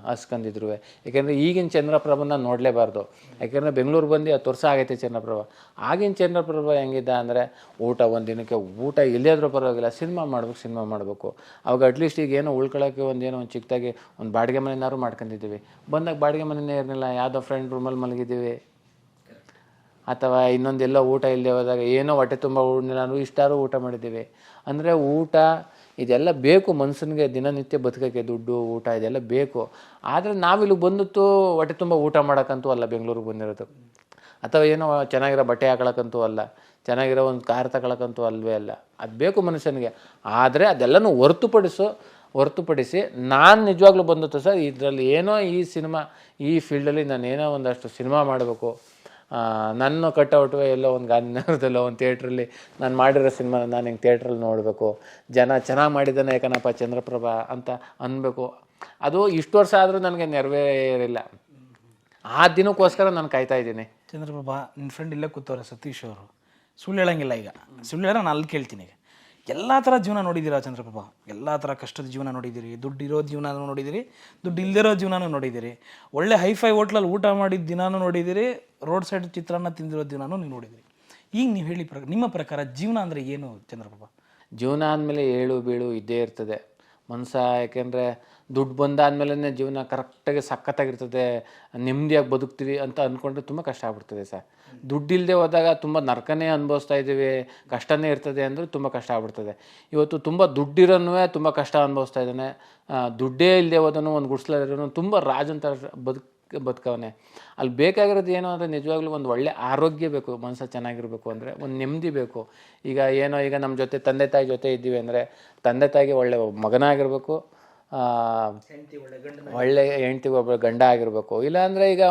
ಹಸ್ಕೊಂಡಿದ್ರು. ಯಾಕೆಂದರೆ ಈಗಿನ ಚಂದ್ರಪ್ರಭನ ನೋಡಲೇಬಾರ್ದು. ಯಾಕೆಂದರೆ ಬೆಂಗಳೂರು ಬಂದು 10 ವರ್ಷ ಆಗೈತೆ ಚಂದ್ರಪ್ರಭ. ಆಗಿನ ಚಂದ್ರಪ್ರಭ ಹೆಂಗಿದ್ದ ಅಂದರೆ, ಒಂದು ದಿನಕ್ಕೆ ಊಟ ಇಲ್ಲೇ ಪರವಾಗಿಲ್ಲ, ಸಿನಿಮಾ ಮಾಡಬೇಕು. ಅವಾಗ ಅಟ್ಲೀಸ್ಟ್ ಈಗ ಏನೋ ಉಳ್ಕೊಳ್ಳೋಕ್ಕೆ ಒಂದು ಚಿಕ್ಕದಾಗಿ ಒಂದು ಬಾಡಿಗೆ ಮನೆನಾದ್ರು ಮಾಡ್ಕೊಂಡಿದ್ದೀವಿ. ಬಂದಾಗ ಬಾಡಿಗೆ ಮನೆಯೇ ಇರಲಿಲ್ಲ, ಯಾವುದೋ ಫ್ರೆಂಡ್ ರೂಮಲ್ಲಿ ಮಲಗಿದ್ದೀವಿ, ಅಥವಾ ಇನ್ನೊಂದೆಲ್ಲ ಊಟ ಇಲ್ಲದೆ ಹೋದಾಗ ಏನೋ ಹೊಟ್ಟೆ ತುಂಬ ಉಣ್ಣಿಲ್ಲ ಅಂದ್ರೆ ಇಷ್ಟಾರು ಊಟ ಮಾಡಿದ್ದೀವಿ. ಅಂದರೆ ಊಟ ಇದೆಲ್ಲ ಬೇಕು ಮನುಷ್ಯನಿಗೆ, ದಿನನಿತ್ಯ ಬದುಕೋಕ್ಕೆ ದುಡ್ಡು ಊಟ ಇದೆಲ್ಲ ಬೇಕು. ಆದರೆ ನಾವಿಲ್ಲಿ ಬಂದಿತ್ತು ಹೊಟ್ಟೆ ತುಂಬ ಊಟ ಮಾಡೋಕ್ಕಂತೂ ಅಲ್ಲ ಬೆಂಗಳೂರಿಗೆ ಬಂದಿರೋದು, ಅಥವಾ ಏನೋ ಚೆನ್ನಾಗಿರೋ ಬಟ್ಟೆ ಹಾಕೊಳ್ಳೋಕ್ಕಂತೂ ಅಲ್ಲ, ಚೆನ್ನಾಗಿರೋ ಒಂದು ಕಾರ್ ತಗೊಳ್ಳೋಕ್ಕಂತೂ ಅಲ್ವೇ ಅಲ್ಲ. ಅದು ಬೇಕು ಮನುಷ್ಯನಿಗೆ. ಆದರೆ ಅದೆಲ್ಲನೂ ಹೊರತುಪಡಿಸಿ ನಾನು ನಿಜವಾಗ್ಲೂ ಬಂದಿತ್ತು ಸರ್, ಇದರಲ್ಲಿ ಏನೋ ಈ ಫೀಲ್ಡಲ್ಲಿ ನಾನು ಏನೋ ಒಂದಷ್ಟು ಸಿನಿಮಾ ಮಾಡಬೇಕು, ನನ್ನ ಕಟ್ಔಟು ಎಲ್ಲೋ ಒಂದು ಗಾಂಧಿನಗರದಲ್ಲೋ ಒಂದು ಥಿಯೇಟ್ರಲ್ಲಿ ನಾನು ಮಾಡಿರೋ ಸಿನಿಮಾನ ನಾನು ಹಿಂಗೆ ಥಿಯೇಟ್ರಲ್ಲಿ ನೋಡಬೇಕು, ಜನ ಚೆನ್ನಾಗಿ ಮಾಡಿದ್ದಾನೆ ಯಾಕನಪ್ಪ ಚಂದ್ರಪ್ರಭಾ ಅಂತ ಅನ್ಬೇಕು. ಅದು ಇಷ್ಟು ವರ್ಷ ಆದರೂ ನನಗೆ ನೆರವೇರಿಲ್ಲ. ಆ ದಿನಕ್ಕೋಸ್ಕರ ನಾನು ಕಾಯ್ತಾ ಇದ್ದೀನಿ. ಚಂದ್ರಪ್ರಭಾ, ನಿನ್ನ ಫ್ರೆಂಡ್ ಇಲ್ಲೇ ಕೂತವ್ರೆ ಸತೀಶ್ ಅವರು, ಸುಳ್ಳು ಹೇಳಂಗಿಲ್ಲ. ಈಗ ಸುಳ್ಳು ಹೇಳೋ ನಾನು ಅಲ್ಲಿ ಕೇಳ್ತೀನಿ. ಈಗ ಎಲ್ಲ ಥರ ಜೀವನ ನೋಡಿದ್ದೀರಾ ಚಂದ್ರಪ್ರಭಾ, ಎಲ್ಲ ಥರ ಕಷ್ಟದ ಜೀವನ ನೋಡಿದ್ದೀರಿ, ದುಡ್ಡಿರೋ ಜೀವನನೂ ನೋಡಿದ್ದೀರಿ, ದುಡ್ಡು ಇಲ್ಲದಿರೋ ಜೀವನನೂ ನೋಡಿದ್ದೀರಿ, ಒಳ್ಳೆ ಹೈಫೈ ಹೋಟ್ಲಲ್ಲಿ ಊಟ ಮಾಡಿದ ದಿನಾನೂ ನೋಡಿದ್ದೀರಿ, ರೋಡ್ ಸೈಡ್ ಚಿತ್ರಾನ್ನ ತಿಂದಿರೋ ದಿನಾನೂ ನೀವು ನೋಡಿದ್ದೀರಿ. ಈಗ ನೀವು ಹೇಳಿ ನಿಮ್ಮ ಪ್ರಕಾರ ಜೀವನ ಅಂದರೆ ಏನು ಚಂದ್ರಪ್ರಭಾ? ಜೀವನ ಅಂದಮೇಲೆ ಏಳು ಬೀಳು ಇದ್ದೇ ಇರ್ತದೆ ಮನ್ಸ. ಯಾಕೆಂದರೆ ದುಡ್ಡು ಬಂದಾದ್ಮೇಲೆ ಜೀವನ ಕರೆಕ್ಟಾಗಿ ಸಖತ್ತಾಗಿರ್ತದೆ, ನೆಮ್ಮದಿಯಾಗಿ ಬದುಕ್ತೀವಿ ಅಂತ ಅಂದ್ಕೊಂಡ್ರೆ ತುಂಬ ಕಷ್ಟ ಆಗ್ಬಿಡ್ತದೆ ಸರ್. ದುಡ್ಡು ಇಲ್ಲದೆ ಹೋದಾಗ ತುಂಬ ನರಕನೇ ಅನುಭವಿಸ್ತಾ ಇದ್ದೀವಿ, ಕಷ್ಟನೇ ಇರ್ತದೆ ಅಂದರೆ ತುಂಬ ಕಷ್ಟ ಆಗ್ಬಿಡ್ತದೆ. ಇವತ್ತು ತುಂಬ ದುಡ್ಡಿರೋನು ತುಂಬ ಕಷ್ಟ ಅನುಭವಿಸ್ತಾ ಇದ್ದಾನೆ, ದುಡ್ಡೇ ಇಲ್ಲದೆ ಹೋದನು ಒಂದು ಗುಡ್ಸ್ಲಿರೋನು ತುಂಬ ರಾಜಂತ ಬದುಕವನೆ. ಅಲ್ಲಿ ಬೇಕಾಗಿರೋದು ಏನು ಅಂದರೆ ನಿಜವಾಗ್ಲೂ ಒಂದು ಒಳ್ಳೆ ಆರೋಗ್ಯ ಬೇಕು, ಮನಸ್ಸು ಚೆನ್ನಾಗಿರಬೇಕು ಅಂದರೆ ಒಂದು ನೆಮ್ಮದಿ ಬೇಕು. ಈಗ ನಮ್ಮ ಜೊತೆ ತಂದೆ ತಾಯಿ ಜೊತೆ ಇದ್ದೀವಿ ಅಂದರೆ ತಂದೆ ತಾಯಿಗೆ ಒಳ್ಳೆ ಮಗನಾಗಿರಬೇಕು, ಒಳ್ಳೆ ಹೆಂಡ್ತಿಗೆ ಒಬ್ಬ ಗಂಡ ಆಗಿರಬೇಕು. ಇಲ್ಲಾಂದರೆ ಈಗ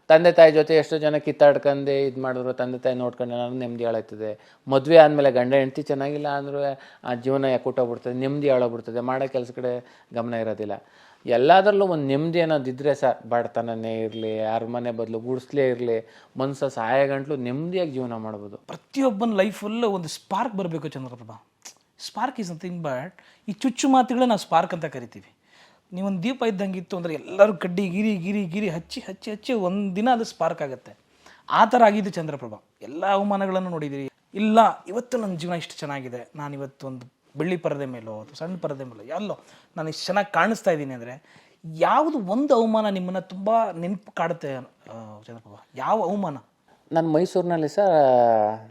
ತಂದೆ ತಾಯಿ ಜೊತೆ ಎಷ್ಟೋ ಜನ ಕಿತ್ತಾಡ್ಕೊಂಡು ಇದು ಮಾಡಿದ್ರು, ತಂದೆ ತಾಯಿ ನೋಡ್ಕೊಂಡು ನಾನು ನೆಮ್ಮದಿ ಹಾಳಾಗ್ತದೆ. ಮದುವೆ ಆದಮೇಲೆ ಗಂಡ ಹೆಂಡ್ತಿ ಚೆನ್ನಾಗಿಲ್ಲ ಅಂದರೆ ಆ ಜೀವನ ಯಾಕೂಟೋಗ್ಬಿಡ್ತದೆ, ನೆಮ್ಮದಿ ಹಾಳಾಗ್ಬಿಡ್ತದೆ, ಮಾಡೋ ಕೆಲಸ ಕಡೆ ಗಮನ ಇರೋದಿಲ್ಲ. ಎಲ್ಲದರಲ್ಲೂ ಒಂದು ನೆಮ್ಮದಿ ಅನ್ನೋದಿದ್ದರೆ ಸರ್, ಬಡತನನೇ ಇರಲಿ, ಅರಮನೆ ಬದಲು ಗುಡಿಸ್ಲೇ ಇರಲಿ, ಮನಸ್ಸು ಸಹಾಯ ಗಂಟಲು ನೆಮ್ಮದಿಯಾಗಿ ಜೀವನ ಮಾಡ್ಬೋದು. ಪ್ರತಿಯೊಬ್ಬನ ಲೈಫಲ್ಲೂ ಒಂದು ಸ್ಪಾರ್ಕ್ ಬರಬೇಕು Chandraprabha. Spark is nothing but ಈ ಚುಚ್ಚು ಮಾತುಗಳೇ ನಾವು ಸ್ಪಾರ್ಕ್ ಅಂತ ಕರಿತೀವಿ. ನೀವೊಂದು ದೀಪ ಇದ್ದಂಗಿತ್ತು ಅಂದರೆ ಎಲ್ಲರೂ ಕಡ್ಡಿ ಗಿರಿ ಹಚ್ಚಿ ಒಂದು ದಿನ ಅದು ಸ್ಪಾರ್ಕ್ ಆಗುತ್ತೆ. ಆ ಥರ ಆಗಿದ್ದು ಚಂದ್ರಪ್ರಭಾ. ಎಲ್ಲ ಅವಮಾನಗಳನ್ನು ನೋಡಿದ್ದೀರಿ. ಇಲ್ಲ ಇವತ್ತು ನನ್ನ ಜೀವನ ಇಷ್ಟು ಚೆನ್ನಾಗಿದೆ, ನಾನು ಇವತ್ತು ಒಂದು ಬೆಳ್ಳಿ ಪರದೆ ಮೇಲೋ ಅಥವಾ ಸಣ್ಣ ಪರದೆ ಮೇಲೋ ಎಲ್ಲೋ ನಾನು ಇಷ್ಟು ಚೆನ್ನಾಗಿ ಕಾಣಿಸ್ತಾ ಇದ್ದೀನಿ ಅಂದರೆ ಯಾವುದು ಒಂದು ಅವಮಾನ ನಿಮ್ಮನ್ನು ತುಂಬ ನೆನಪು ಕಾಡುತ್ತೆ ಚಂದ್ರಪ್ರಭಾ? ಯಾವ ಅವಮಾನ? ನಾನು ಮೈಸೂರಿನಲ್ಲಿ ಸರ್,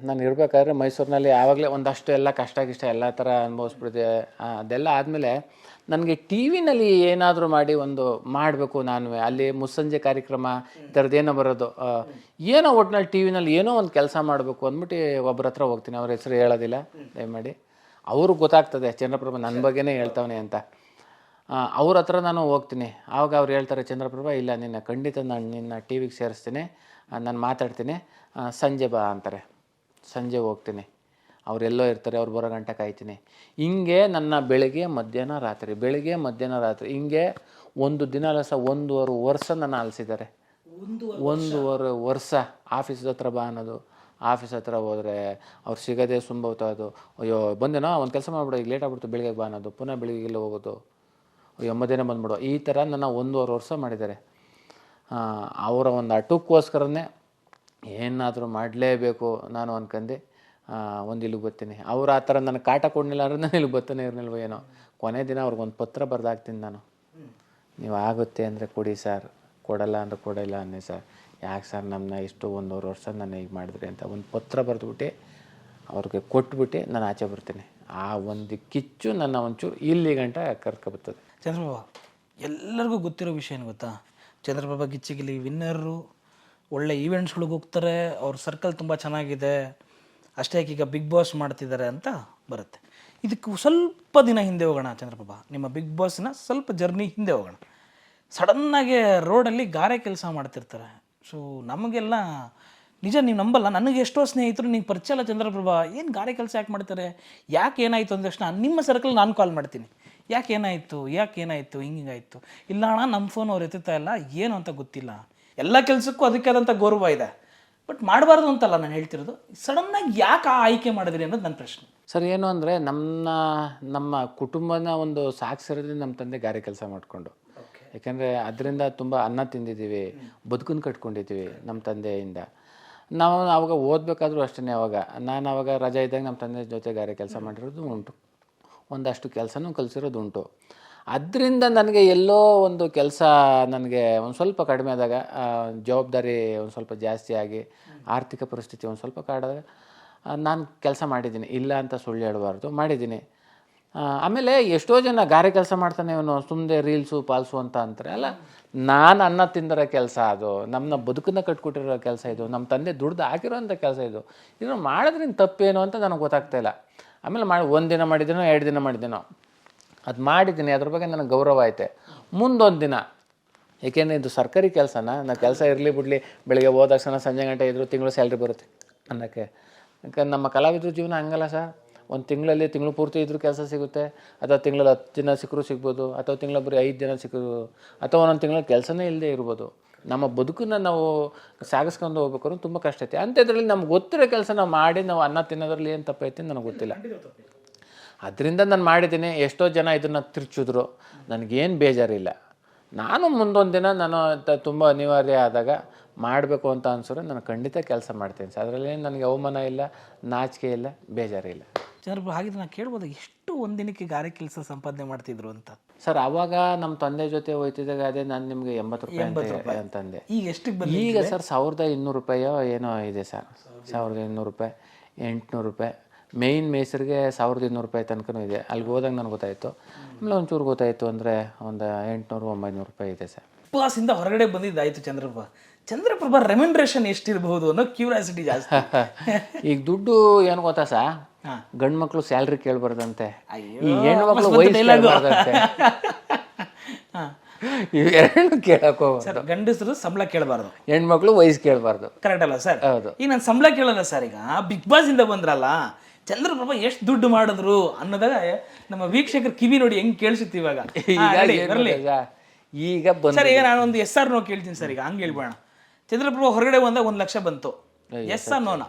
ನಾನು ಇರಬೇಕಾದ್ರೆ ಮೈಸೂರಿನಲ್ಲಿ ಆವಾಗಲೇ ಒಂದಷ್ಟು ಎಲ್ಲ ಕಷ್ಟ ಎಲ್ಲ ಥರ ಅನುಭವಿಸ್ಬಿಟ್ಟಿದೆ. ಅದೆಲ್ಲ ಆದಮೇಲೆ ನನಗೆ ಟಿ ವಿನಲ್ಲಿ ಏನಾದರೂ ಮಾಡಿ ಒಂದು ಮಾಡಬೇಕು, ನಾನು ಅಲ್ಲಿ ಮುಸ್ಸಂಜೆ ಕಾರ್ಯಕ್ರಮ ಈ ಥರದ್ದೇನೋ ಬರೋದು, ಏನೋ ಒಟ್ಟಿನಲ್ಲಿ ಟಿ ವಿನಲ್ಲಿ ಏನೋ ಒಂದು ಕೆಲಸ ಮಾಡಬೇಕು ಅಂದ್ಬಿಟ್ಟು ಒಬ್ಬರ ಹತ್ರ ಹೋಗ್ತೀನಿ. ಅವ್ರ ಹೆಸರು ಹೇಳೋದಿಲ್ಲ ದಯಮಾಡಿ, ಅವ್ರಿಗೆ ಗೊತ್ತಾಗ್ತದೆ ಚಂದ್ರಪ್ರಭಾ ನನ್ನ ಬಗ್ಗೆನೇ ಹೇಳ್ತಾವನೆ ಅಂತ. ಅವ್ರ ಹತ್ರ ನಾನು ಹೋಗ್ತೀನಿ. ಆವಾಗ ಅವ್ರು ಹೇಳ್ತಾರೆ, ಚಂದ್ರಪ್ರಭಾ ಇಲ್ಲ, ಖಂಡಿತ ನಾನು ನಿನ್ನ ಟಿ ವಿಗೆ ಸೇರಿಸ್ತೀನಿ, ನಾನು ಮಾತಾಡ್ತೀನಿ, ಸಂಜೆ ಬಾ ಅಂತಾರೆ. ಸಂಜೆ ಹೋಗ್ತೀನಿ, ಅವರೆಲ್ಲೋ ಇರ್ತಾರೆ, ಅವ್ರು ಬರೋ ಗಂಟೆ ಕಾಯ್ತೀನಿ. ಹಿಂಗೆ ನನ್ನ ಬೆಳಗ್ಗೆ ಮಧ್ಯಾಹ್ನ ರಾತ್ರಿ ಹಿಂಗೆ ಒಂದು ದಿನ ಅಲ್ಲ ಸಹ 1.5 ವರ್ಷ ನನ್ನ ಆಲಿಸಿದ್ದಾರೆ. 1.5 ವರ್ಷ ಆಫೀಸ್ ಹತ್ರ ಬಾ ಅನ್ನೋದು. ಆಫೀಸ್ ಹತ್ರ ಹೋದರೆ ಅವ್ರು ಸಿಗೋದೇ ಸುಂಬೌತಾ ಅದು. ಅಯ್ಯೋ ಬಂದೇನೋ, ಒಂದು ಕೆಲಸ ಮಾಡ್ಬಿಡೋ, ಈಗ ಲೇಟ್ ಆಗ್ಬಿಡ್ತು, ಬೆಳಿಗ್ಗೆ ಬಾ ಅನ್ನೋದು. ಪುನಃ ಬೆಳಿಗ್ಗೆಲ್ಲ ಹೋಗೋದು, ಅಯ್ಯೋ ಮಧ್ಯಾಹ್ನ ಬಂದ್ಬಿಡೋ. ಈ ಥರ ನನ್ನ 1.5 ವರ್ಷ ಮಾಡಿದ್ದಾರೆ. ಅವರ ಒಂದು ಅಟಕ್ಕೋಸ್ಕರನೇ ಏನಾದರೂ ಮಾಡಲೇಬೇಕು ನಾನು ಅಂದ್ಕೊಂಡು ಒಂದು ಇಲ್ಲಿಗೆ ಬರ್ತೀನಿ. ಅವ್ರು ಆ ಥರ ನನಗೆ ಕಾಟ ಕೊಡಲಿಲ್ಲ ಅಂದ್ರೆ ನಾನು ಇಲ್ಲಿಗೆ ಬರ್ತಾನೆ ಇರಲಿಲ್ವ ಏನೋ. ಕೊನೆ ದಿನ ಅವ್ರಿಗೊಂದು ಪತ್ರ ಬರ್ದಾಕ್ತೀನಿ ನಾನು. ನೀವು ಆಗುತ್ತೆ ಅಂದರೆ ಕೊಡಿ ಸರ್, ಕೊಡಲ್ಲ ಅಂದರೆ ಕೊಡಲ್ಲ ಅನ್ನಿ ಸರ್. ಯಾಕೆ ಸರ್ ನಮ್ಮನ್ನ ಇಷ್ಟು 1.5 ವರ್ಷ ನಾನು ಈಗ ಮಾಡಿದ್ರಿ ಅಂತ ಒಂದು ಪತ್ರ ಬರೆದ್ಬಿಟ್ಟು ಅವ್ರಿಗೆ ಕೊಟ್ಬಿಟ್ಟು ನಾನು ಆಚೆ ಬರ್ತೀನಿ. ಆ ಒಂದು ಕಿಚ್ಚು ನನ್ನ ಒಂಚೂರು ಇಲ್ಲಿ ಗಂಟ ಕರ್ಕೊಬರ್ತದೆ. ಚಂದ್ರಪ್ರಭಾ, ಎಲ್ಲರಿಗೂ ಗೊತ್ತಿರೋ ವಿಷಯ ಏನು ಗೊತ್ತಾ? ಚಂದ್ರಪ್ರಭಾ ಗಿಚ್ಚಿಗಿಲಿ ವಿನ್ನರು, ಒಳ್ಳೆ ಈವೆಂಟ್ಸ್ಗಳಿಗೆ ಹೋಗ್ತಾರೆ, ಅವ್ರ ಸರ್ಕಲ್ ತುಂಬ ಚೆನ್ನಾಗಿದೆ, ಅಷ್ಟೇ ಈಗ ಬಿಗ್ ಬಾಸ್ ಮಾಡ್ತಿದ್ದಾರೆ ಅಂತ ಬರುತ್ತೆ. ಇದಕ್ಕೆ ಸ್ವಲ್ಪ ದಿನ ಹಿಂದೆ ಹೋಗೋಣ ಚಂದ್ರಪ್ರಭಾ, ನಿಮ್ಮ ಬಿಗ್ ಬಾಸ್ನ ಸ್ವಲ್ಪ ಜರ್ನಿ ಹಿಂದೆ ಹೋಗೋಣ. ಸಡನ್ನಾಗಿ ರೋಡಲ್ಲಿ ಗಾರೆ ಕೆಲಸ ಮಾಡ್ತಿರ್ತಾರೆ. ಸೊ ನಮಗೆಲ್ಲ ನಿಜ ನೀವು ನಂಬಲ್ಲ, ನನಗೆ ಎಷ್ಟೋ ಸ್ನೇಹಿತರು ನೀವು ಪರಿಚಯ ಅಲ್ಲ ಚಂದ್ರಪ್ರಭಾ, ಏನು ಗಾರೆ ಕೆಲಸ ಯಾಕೆ ಮಾಡ್ತಾರೆ, ಯಾಕೆ ಏನಾಯಿತು ಅಂದ ತಕ್ಷಣ ನಿಮ್ಮ ಸರ್ಕಲ್ ನಾನು ಕಾಲ್ ಮಾಡ್ತೀನಿ, ಯಾಕೆ ಏನಾಯಿತು ಹಿಂಗಾಯಿತು. ಇಲ್ಲ ಅಣ್ಣ ನಮ್ಮ ಫೋನ್ ಅವ್ರು ಎತ್ತುತ್ತಾ ಇಲ್ಲ, ಏನು ಅಂತ ಗೊತ್ತಿಲ್ಲ. ಎಲ್ಲ ಕೆಲಸಕ್ಕೂ ಅದಕ್ಕೆ ಆದಂಥ ಗೌರವ ಇದೆ, ಬಟ್ ಮಾಡಬಾರ್ದು ಅಂತಲ್ಲ ನಾನು ಹೇಳ್ತಿರೋದು. ಸಡನ್ನಾಗಿ ಯಾಕೆ ಆ ಆಯ್ಕೆ ಮಾಡಿದ್ರಿ ಅನ್ನೋದು ನನ್ನ ಪ್ರಶ್ನೆ. ಸರ್ ಏನು ಅಂದರೆ ನಮ್ಮ ಕುಟುಂಬನ ಒಂದು ಸಾಕ್ಸಿರೋದ್ರಿಂದ ನಮ್ಮ ತಂದೆ ಗಾರೆ ಕೆಲಸ ಮಾಡಿಕೊಂಡು, ಯಾಕೆಂದರೆ ಅದರಿಂದ ತುಂಬ ಅನ್ನ ತಿಂದಿದ್ದೀವಿ, ಬದುಕನ್ನು ಕಟ್ಕೊಂಡಿದ್ದೀವಿ ನಮ್ಮ ತಂದೆಯಿಂದ. ನಾವು ಆವಾಗ ಓದಬೇಕಾದ್ರೂ ಅಷ್ಟೇ. ನಾನು ಆವಾಗ ರಜೆ ಇದ್ದಾಗ ನಮ್ಮ ತಂದೆ ಜೊತೆ ಗಾರೆ ಕೆಲಸ ಮಾಡಿರೋದು ಉಂಟು, ಒಂದಷ್ಟು ಕೆಲಸನೂ ಕಲಿಸಿರೋದು ಉಂಟು. ಅದರಿಂದ ನನಗೆ ಎಲ್ಲೋ ಒಂದು ಕೆಲಸ ನನಗೆ ಒಂದು ಸ್ವಲ್ಪ ಕಡಿಮೆ ಆದಾಗ, ಜವಾಬ್ದಾರಿ ಒಂದು ಸ್ವಲ್ಪ ಜಾಸ್ತಿ ಆಗಿ, ಆರ್ಥಿಕ ಪರಿಸ್ಥಿತಿ ಒಂದು ಸ್ವಲ್ಪ ಕಾಡಿದಾಗ ನಾನು ಕೆಲಸ ಮಾಡಿದ್ದೀನಿ, ಇಲ್ಲ ಅಂತ ಸುಳ್ಳು ಹೇಳಬಾರ್ದು, ಮಾಡಿದ್ದೀನಿ. ಆಮೇಲೆ ಎಷ್ಟೋ ಜನ ಗಾರೆ ಕೆಲಸ ಮಾಡ್ತಾನೆ, ಇವನು ಸುಮ್ಮನೆ ರೀಲ್ಸು ಪಾಲ್ಸು ಅಂತ ಅಂತಾರೆ. ಅಲ್ಲ, ನಾನು ಅನ್ನ ತಿಂದಿರೋ ಕೆಲಸ ಅದು, ನಮ್ಮ ಬದುಕನ್ನು ಕಟ್ಕೊಟ್ಟಿರೋ ಕೆಲಸ ಇದು, ನಮ್ಮ ತಂದೆ ದುಡ್ದು ಹಾಕಿರೋಂಥ ಕೆಲಸ ಇದು. ಇದನ್ನು ಮಾಡೋದ್ರಿಂದ ತಪ್ಪೇನು ಅಂತ ನನಗೆ ಗೊತ್ತಾಗ್ತಾಯಿಲ್ಲ. ಆಮೇಲೆ ಒಂದು ದಿನ ಮಾಡಿದ್ದೀನೋ 2 ದಿನ ಮಾಡಿದ್ದೀನೋ ಅದು ಮಾಡಿದ್ದೀನಿ, ಅದ್ರ ಬಗ್ಗೆ ನನಗೆ ಗೌರವ ಐತೆ. ಮುಂದೊಂದು ದಿನ, ಏಕೆಂದರೆ ಇದು ಸರ್ಕಾರಿ ಕೆಲಸನ, ನಾವು ಕೆಲಸ ಇರಲಿ ಬಿಡಲಿ, ಬೆಳಗ್ಗೆ ಹೋದ ತಕ್ಷಣ ಸಂಜೆ ಗಂಟೆ ಇದ್ದರೂ ತಿಂಗಳು ಸ್ಯಾಲ್ರಿ ಬರುತ್ತೆ ಅನ್ನೋಕ್ಕೆ. ಯಾಕಂದ್ರೆ ನಮ್ಮ ಕಲಾವಿದ್ರ ಜೀವನ ಹಂಗಲ್ಲ ಸರ್. ಒಂದು ತಿಂಗಳು ಪೂರ್ತಿ ಇದ್ರೂ ಕೆಲಸ ಸಿಗುತ್ತೆ, ಅಥವಾ ತಿಂಗಳಲ್ಲಿ 10 ದಿನ ಸಿಕ್ಕರೂ ಸಿಗ್ಬೋದು, ಅಥವಾ ತಿಂಗಳ ಬರೀ 5 ದಿನ ಸಿಕ್ಕೋದು, ಅಥವಾ ಒಂದೊಂದು ತಿಂಗಳಲ್ಲಿ ಕೆಲಸನೇ ಇಲ್ಲದೆ ಇರ್ಬೋದು. ನಮ್ಮ ಬದುಕನ್ನ ನಾವು ಸಾಗಿಸ್ಕೊಂಡು ಹೋಗ್ಬೇಕಾದ್ರೂ ತುಂಬ ಕಷ್ಟ ಐತೆ. ಅಂಥದ್ರಲ್ಲಿ ನಮ್ಗೆ ಗೊತ್ತಿರೋ ಕೆಲಸ ನಾವು ಮಾಡಿ ನಾವು ಅನ್ನ ತಿನ್ನೋದ್ರಲ್ಲಿ ಏನು ತಪ್ಪೈತೆ ನನಗೆ ಗೊತ್ತಿಲ್ಲ. ಅದರಿಂದ ನಾನು ಮಾಡಿದ್ದೀನಿ. ಎಷ್ಟೋ ಜನ ಇದನ್ನು ತಿರ್ಚಿದ್ರು, ನನಗೇನು ಬೇಜಾರಿಲ್ಲ. ನಾನು ಮುಂದೊಂದು ದಿನ ನಾನು ತುಂಬ ಅನಿವಾರ್ಯ ಆದಾಗ ಮಾಡಬೇಕು ಅಂತ ಅನ್ಸಿದ್ರೆ ನಾನು ಖಂಡಿತ ಕೆಲಸ ಮಾಡ್ತೀನಿ ಸರ್. ಅದರಲ್ಲಿ ನನಗೆ ಅವಮಾನ ಇಲ್ಲ, ನಾಚಿಕೆ ಇಲ್ಲ, ಬೇಜಾರಿಲ್ಲ. ಚಂದ್ರಪ್ರಭ, ಹಾಗಿದ್ರೆ ನಾನು ಕೇಳ್ಬೋದು, ಎಷ್ಟು ಒಂದಿನಕ್ಕೆ ಗಾರೆ ಕೆಲಸ ಸಂಪಾದನೆ ಮಾಡ್ತಿದ್ರು ಅಂತ? ಸರ್ ಆವಾಗ ನಮ್ಮ ತಂದೆ ಜೊತೆ ಹೋಯ್ತಿದ್ದಾಗ ಅದೇ ನಾನು ನಿಮಗೆ 80 ರೂಪಾಯಿ ಅಂತಂದೆ. ಈಗ ಎಷ್ಟಿಗೆ ಬಂದು? ಈಗ ಸರ್ 1200 ರೂಪಾಯೋ ಏನೋ ಇದೆ ಸರ್. 1200 ರೂಪಾಯಿ, 800 ರೂಪಾಯಿ, ಮೇಯ್ನ್ ಮೇಸರಿಗೆ 1200 ರೂಪಾಯಿ ತನಕನೂ ಇದೆ. ಅಲ್ಲಿಗೆ ಹೋದಾಗ ನನಗೆ ಗೊತ್ತಾಯಿತು. ಆಮೇಲೆ ಒಂಚೂರು ಗೊತ್ತಾಯಿತು ಅಂದರೆ ಒಂದು 800-900 ರೂಪಾಯಿ ಇದೆ ಸರ್. ಬಿಗ್ ಬಾಸಿಂದ ಹೊರಗಡೆ ಬಂದಿದ್ದಾಯಿತು ಚಂದ್ರಪ್ರಭಾ ರೆಮ್ಯುನರೇಷನ್ ಎಷ್ಟಿರಬಹುದು ಅನ್ನೋ ಕ್ಯೂರಿಯಾಸಿಟಿ ಜಾಸ್ತಿ. ಈಗ ದುಡ್ಡು ಏನು ಗೊತ್ತಾ ಸಾ, ಗಂಡು ಮಕ್ಕಳು ಸ್ಯಾಲ್ರಿ ಕೇಳ್ಬಾರ್ದಂತೆ, ಈ ಹೆಣ್ಮಕ್ಳು ವಯಸ್ಸು ಕೇಳ್ಬಾರ್ದಂತೆ. ಇವೆರಡು ಕೇಳಕ್ ಹೋಗ್ಬಾರ್ದು. ಗಂಡಸರು ಸಂಬಳ ಕೇಳಬಾರ್ದು, ಹೆಣ್ಮಕ್ಳು ವಯಸ್ಸು ಕೇಳಬಾರ್ದು. ಕರೆಕ್ಟ್ ಅಲ್ಲ ಸರ್? ಹೌದು. ಈಗ ನಾನು ಸಂಬಳ ಕೇಳಲ್ಲ ಸರ್. ಈಗ ಬಿಗ್ ಬಾಸ್ ಇಂದ ಬಂದ್ರಲ್ಲ, ಚಂದ್ರಪ್ರಭಾ ಎಷ್ಟು ದುಡ್ಡು ಮಾಡಿದ್ರು ಅನ್ನೋದಾಗ ನಮ್ಮ ವೀಕ್ಷಕರ ಕಿವಿ ನೋಡಿ ಹೆಂಗ್ ಕೇಳಿಸುತ್ತೆ ಇವಾಗ. ಈಗ ಸರ್ ಈಗ ನಾನು ಒಂದು SR ನೋ ಕೇಳ್ತೀನಿ ಸರ್. ಈಗ ಹಂಗೆ ಹೇಳ್ಬೋಣ, ಚಂದ್ರಪ್ರಭಾ ಹೊರಗಡೆ ಬಂದಾಗ 1 ಲಕ್ಷ ಬಂತು, SR ನೋನಾ?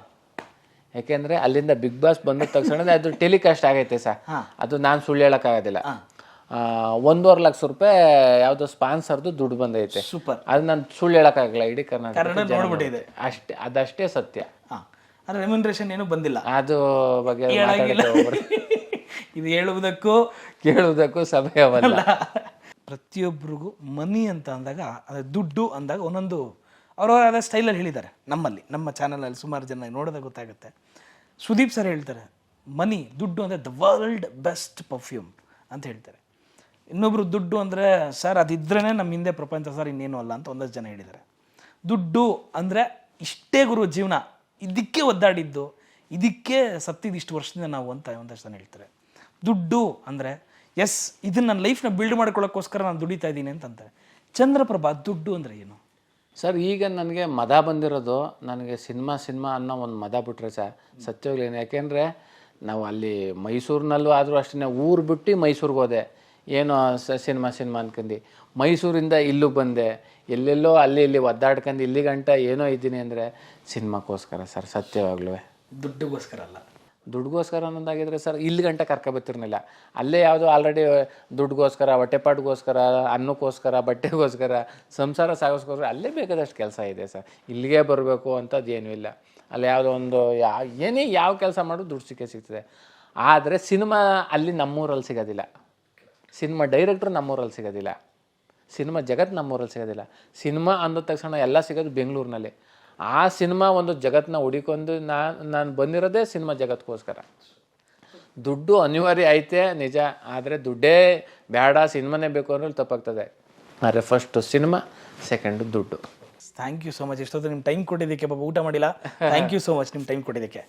ಯಾಕೆಂದ್ರೆ ಅಲ್ಲಿಂದ ಬಿಗ್ ಬಾಸ್ ಬಂದ ತಕ್ಷಣ ಅದು ಟೆಲಿಕಾಸ್ಟ್ ಆಗೈತೆ ಸರ್. ಅದು ನಾನು ಸುಳ್ಳು ಹೇಳಕ್ಕಾಗೋದಿಲ್ಲ. 1.5 ಲಕ್ಷ ರೂಪಾಯಿ ಯಾವುದೋ ಸ್ಪಾನ್ಸರ್ದು ದುಡ್ಡು ಬಂದೈತೆ. ಸೂಪರ್. ಅದು ನಾನು ಸುಳ್ಳು ಹೇಳಕ್ಕಾಗಲ್ಲ, ಇಡೀ ಕರ್ನಾಟಕ ನೋಡ್ಬಿಟ್ಟಿದೆ. ಅಷ್ಟೇ, ಅದಷ್ಟೇ ಸತ್ಯ. ಅದ್ರ ರೆಮ್ಯುನರೇಷನ್ ಏನು ಬಂದಿಲ್ಲ, ಅದು ಬಗ್ಗೆ ಇದು ಹೇಳುವುದಕ್ಕೂ ಕೇಳುವುದಕ್ಕೂ ಸಮಯವಲ್ಲ. ಪ್ರತಿಯೊಬ್ಬರಿಗೂ ಮನಿ ಅಂತ ಅಂದಾಗ, ಅದು ದುಡ್ಡು ಅಂದಾಗ ಒಂದೊಂದು ಅವರವರಾದ ಸ್ಟೈಲಲ್ಲಿ ಹೇಳಿದ್ದಾರೆ. ನಮ್ಮಲ್ಲಿ ನಮ್ಮ ಚಾನಲಲ್ಲಿ ಸುಮಾರು ಜನ ನೋಡಿದಾಗ ಗೊತ್ತಾಗುತ್ತೆ. ಸುದೀಪ್ ಸರ್ ಹೇಳ್ತಾರೆ, ಮನಿ, ದುಡ್ಡು ಅಂದರೆ ದ ವರ್ಲ್ಡ್ ಬೆಸ್ಟ್ ಪರ್ಫ್ಯೂಮ್ ಅಂತ ಹೇಳ್ತಾರೆ. ಇನ್ನೊಬ್ರು ದುಡ್ಡು ಅಂದರೆ ಸರ್ ಅದಿದ್ರೇ ನಮ್ಮ ಹಿಂದೆ ಪ್ರಪಂಚ ಸರ್, ಇನ್ನೇನು ಅಲ್ಲ ಅಂತ ಒಂದಷ್ಟು ಜನ ಹೇಳಿದ್ದಾರೆ. ದುಡ್ಡು ಅಂದರೆ ಇಷ್ಟೇ ಗುರು ಜೀವನ, ಇದಕ್ಕೆ ಒದ್ದಾಡಿದ್ದು, ಇದಕ್ಕೆ ಸತ್ತಿದ್ದು ಇಷ್ಟು ವರ್ಷದಿಂದ ನಾವು ಅಂತ ಒಂದಷ್ಟು ಜನ ಹೇಳ್ತಾರೆ. ದುಡ್ಡು ಅಂದರೆ ಎಸ್, ಇದನ್ನು ನನ್ನ ಲೈಫ್ನ ಬಿಲ್ಡ್ ಮಾಡ್ಕೊಳ್ಳೋಕ್ಕೋಸ್ಕರ ನಾನು ದುಡಿತಾ ಇದ್ದೀನಿ ಅಂತಂತಾರೆ. ಚಂದ್ರಪ್ರಭಾ, ದುಡ್ಡು ಅಂದರೆ ಏನು ಸರ್? ಈಗ ನನಗೆ ಮದ ಬಂದಿರೋದು, ನನಗೆ ಸಿನಿಮಾ ಅನ್ನೋ ಒಂದು ಮದ ಬಿಟ್ರೆ ಸರ್ ಸತ್ಯವಾಗ್ಲೇನು. ಯಾಕೆಂದರೆ ನಾವು ಅಲ್ಲಿ ಮೈಸೂರಿನಲ್ಲೂ ಆದರೂ ಅಷ್ಟೇ, ಊರು ಬಿಟ್ಟು ಮೈಸೂರಿಗೆ ಹೋದೆ, ಏನೋ ಸಿನಿಮಾ ಅನ್ಕೊಂಡು ಮೈಸೂರಿಂದ ಇಲ್ಲಿಗೆ ಬಂದೆ, ಎಲ್ಲೆಲ್ಲೋ ಅಲ್ಲಿ ಇಲ್ಲಿ ಒದ್ದಾಡ್ಕೊಂಡು ಇಲ್ಲಿ ಗಂಟ ಏನೋ ಇದ್ದೀನಿ ಅಂದರೆ ಸಿನಿಮಾಕ್ಕೋಸ್ಕರ ಸರ್, ಸತ್ಯವಾಗ್ಲೂ. ದುಡ್ಡುಗೋಸ್ಕರ ಅಲ್ಲ. ದುಡ್ಡುಗೋಸ್ಕರ ಅನ್ನೋದಾಗಿದ್ರೆ ಸರ್ ಇಲ್ಲಿ ಗಂಟ ಕರ್ಕೊಬತ್ತಿರ್ಲಿಲ್ಲ. ಅಲ್ಲೇ ಯಾವುದೋ ಆಲ್ರೆಡಿ ದುಡ್ಡುಗೋಸ್ಕರ, ಹೊಟ್ಟೆಪಾಟ್ಗೋಸ್ಕರ, ಅನ್ನಕ್ಕೋಸ್ಕರ, ಬಟ್ಟೆಗೋಸ್ಕರ, ಸಂಸಾರ ಸಾಗೋಸ್ಕರ ಅಲ್ಲೇ ಬೇಕಾದಷ್ಟು ಕೆಲಸ ಇದೆ ಸರ್. ಇಲ್ಲಿಗೆ ಬರಬೇಕು ಅಂಥದ್ದು ಏನೂ ಇಲ್ಲ. ಅಲ್ಲಿ ಯಾವುದೋ ಒಂದು ಯಾವ ಕೆಲಸ ಮಾಡೋದು ದುಡ್ಡು ಸಿಗ್ತದೆ. ಆದರೆ ಸಿನಿಮಾ ಅಲ್ಲಿ ನಮ್ಮೂರಲ್ಲಿ ಸಿಗೋದಿಲ್ಲ, ಸಿನಿಮಾ ಡೈರೆಕ್ಟ್ರು ನಮ್ಮೂರಲ್ಲಿ ಸಿಗೋದಿಲ್ಲ, ಸಿನಿಮಾ ಜಗತ್ತು ನಮ್ಮೂರಲ್ಲಿ ಸಿಗೋದಿಲ್ಲ. ಸಿನಿಮಾ ಅಂದ ತಕ್ಷಣ ಎಲ್ಲ ಸಿಗೋದು ಬೆಂಗಳೂರಿನಲ್ಲಿ. ಆ ಸಿನಿಮಾ ಒಂದು ಜಗತ್ತನ್ನ ಹುಡಿಕೊಂಡು ನಾನು ಬಂದಿರೋದೇ ಸಿನಿಮಾ ಜಗತ್ತಿಗೋಸ್ಕರ. ದುಡ್ಡು ಅನಿವಾರ್ಯ ಐತೆ ನಿಜ, ಆದರೆ ದುಡ್ಡೇ ಬೇಡ, ಸಿನಿಮಾನೇ ಬೇಕು ಅನ್ನೋದು ತಪ್ಪಾಗ್ತದೆ. ಆದರೆ ಫಸ್ಟು ಸಿನಿಮಾ, ಸೆಕೆಂಡು ದುಡ್ಡು. Thank you so much. ಇಷ್ಟೊತ್ತು ನಿಮ್ಮ ಟೈಮ್ ಕೊಟ್ಟಿದ್ದಕ್ಕೆ, ಪಾಪ ಊಟ ಮಾಡಿಲ್ಲ. ಥ್ಯಾಂಕ್ ಯು ಸೋ ಮಚ್ ನಿಮ್ಮ ಟೈಮ್ ಕೊಟ್ಟಿದ್ದಕ್ಕೆ.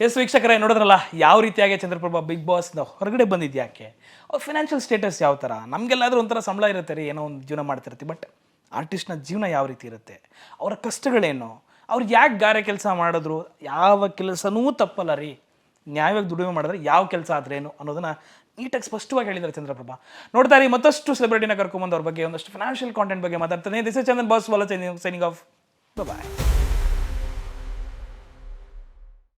ಎಸ್ ವೀಕ್ಷಕರೇ, ನೋಡಿದ್ರಲ್ಲ ಯಾವ ರೀತಿಯಾಗಿ ಚಂದ್ರಪ್ರಭಾ ಬಿಗ್ ಬಾಸ್ನ ಹೊರಗಡೆ ಬಂದಿದ್ಯಾಕೆ, ಅವ್ರ ಫಿನಾನ್ಷಿಯಲ್ ಸ್ಟೇಟಸ್ ಯಾವ ಥರ. ನಮಗೆಲ್ಲಾದರೂ ಒಂಥರ ಸಂಬಳ ಇರುತ್ತೆ ರೀ, ಏನೋ ಒಂದು ಜೀವನ ಮಾಡ್ತಿರ್ತೀವಿ, ಬಟ್ ಆರ್ಟಿಸ್ಟ್ನ ಜೀವನ ಯಾವ ರೀತಿ ಇರುತ್ತೆ, ಅವರ ಕಷ್ಟಗಳೇನು, ಅವ್ರು ಯಾಕೆ ಗಾರೆ ಕೆಲಸ ಮಾಡಿದ್ರು, ಯಾವ ಕೆಲಸನೂ ತಪ್ಪಲ್ಲ ರೀ, ನ್ಯಾಯವಾಗಿ ದುಡಿಮೆ ಮಾಡಿದ್ರೆ ಯಾವ ಕೆಲಸ ಆದ್ರೇನು ಅನ್ನೋದನ್ನ ನೀಟಾಗಿ ಸ್ಪಷ್ಟವಾಗಿ ಹೇಳಿದ್ದಾರೆ ಚಂದ್ರಪ್ರಭಾ. ನೋಡ್ತಾ ಇರಿ, ಮತ್ತಷ್ಟು ಸೆಲೆಬ್ರಿಟಿನ ಕರ್ಕೊಂಬಂದು ಅವ್ರ ಬಗ್ಗೆ ಒಂದಷ್ಟು ಫಿನಾನ್ಷಿಯಲ್ ಕಾಂಟೆಂಟ್ ಬಗ್ಗೆ ಮಾತಾಡ್ತಾನೆ. ದಿಸ್ ಇಸ್ ಚಂದನ್ ಬಾಸ್ ವಾಲ ಸೈನಿಂಗ್ ಆಫ್. ಬಾಯ್.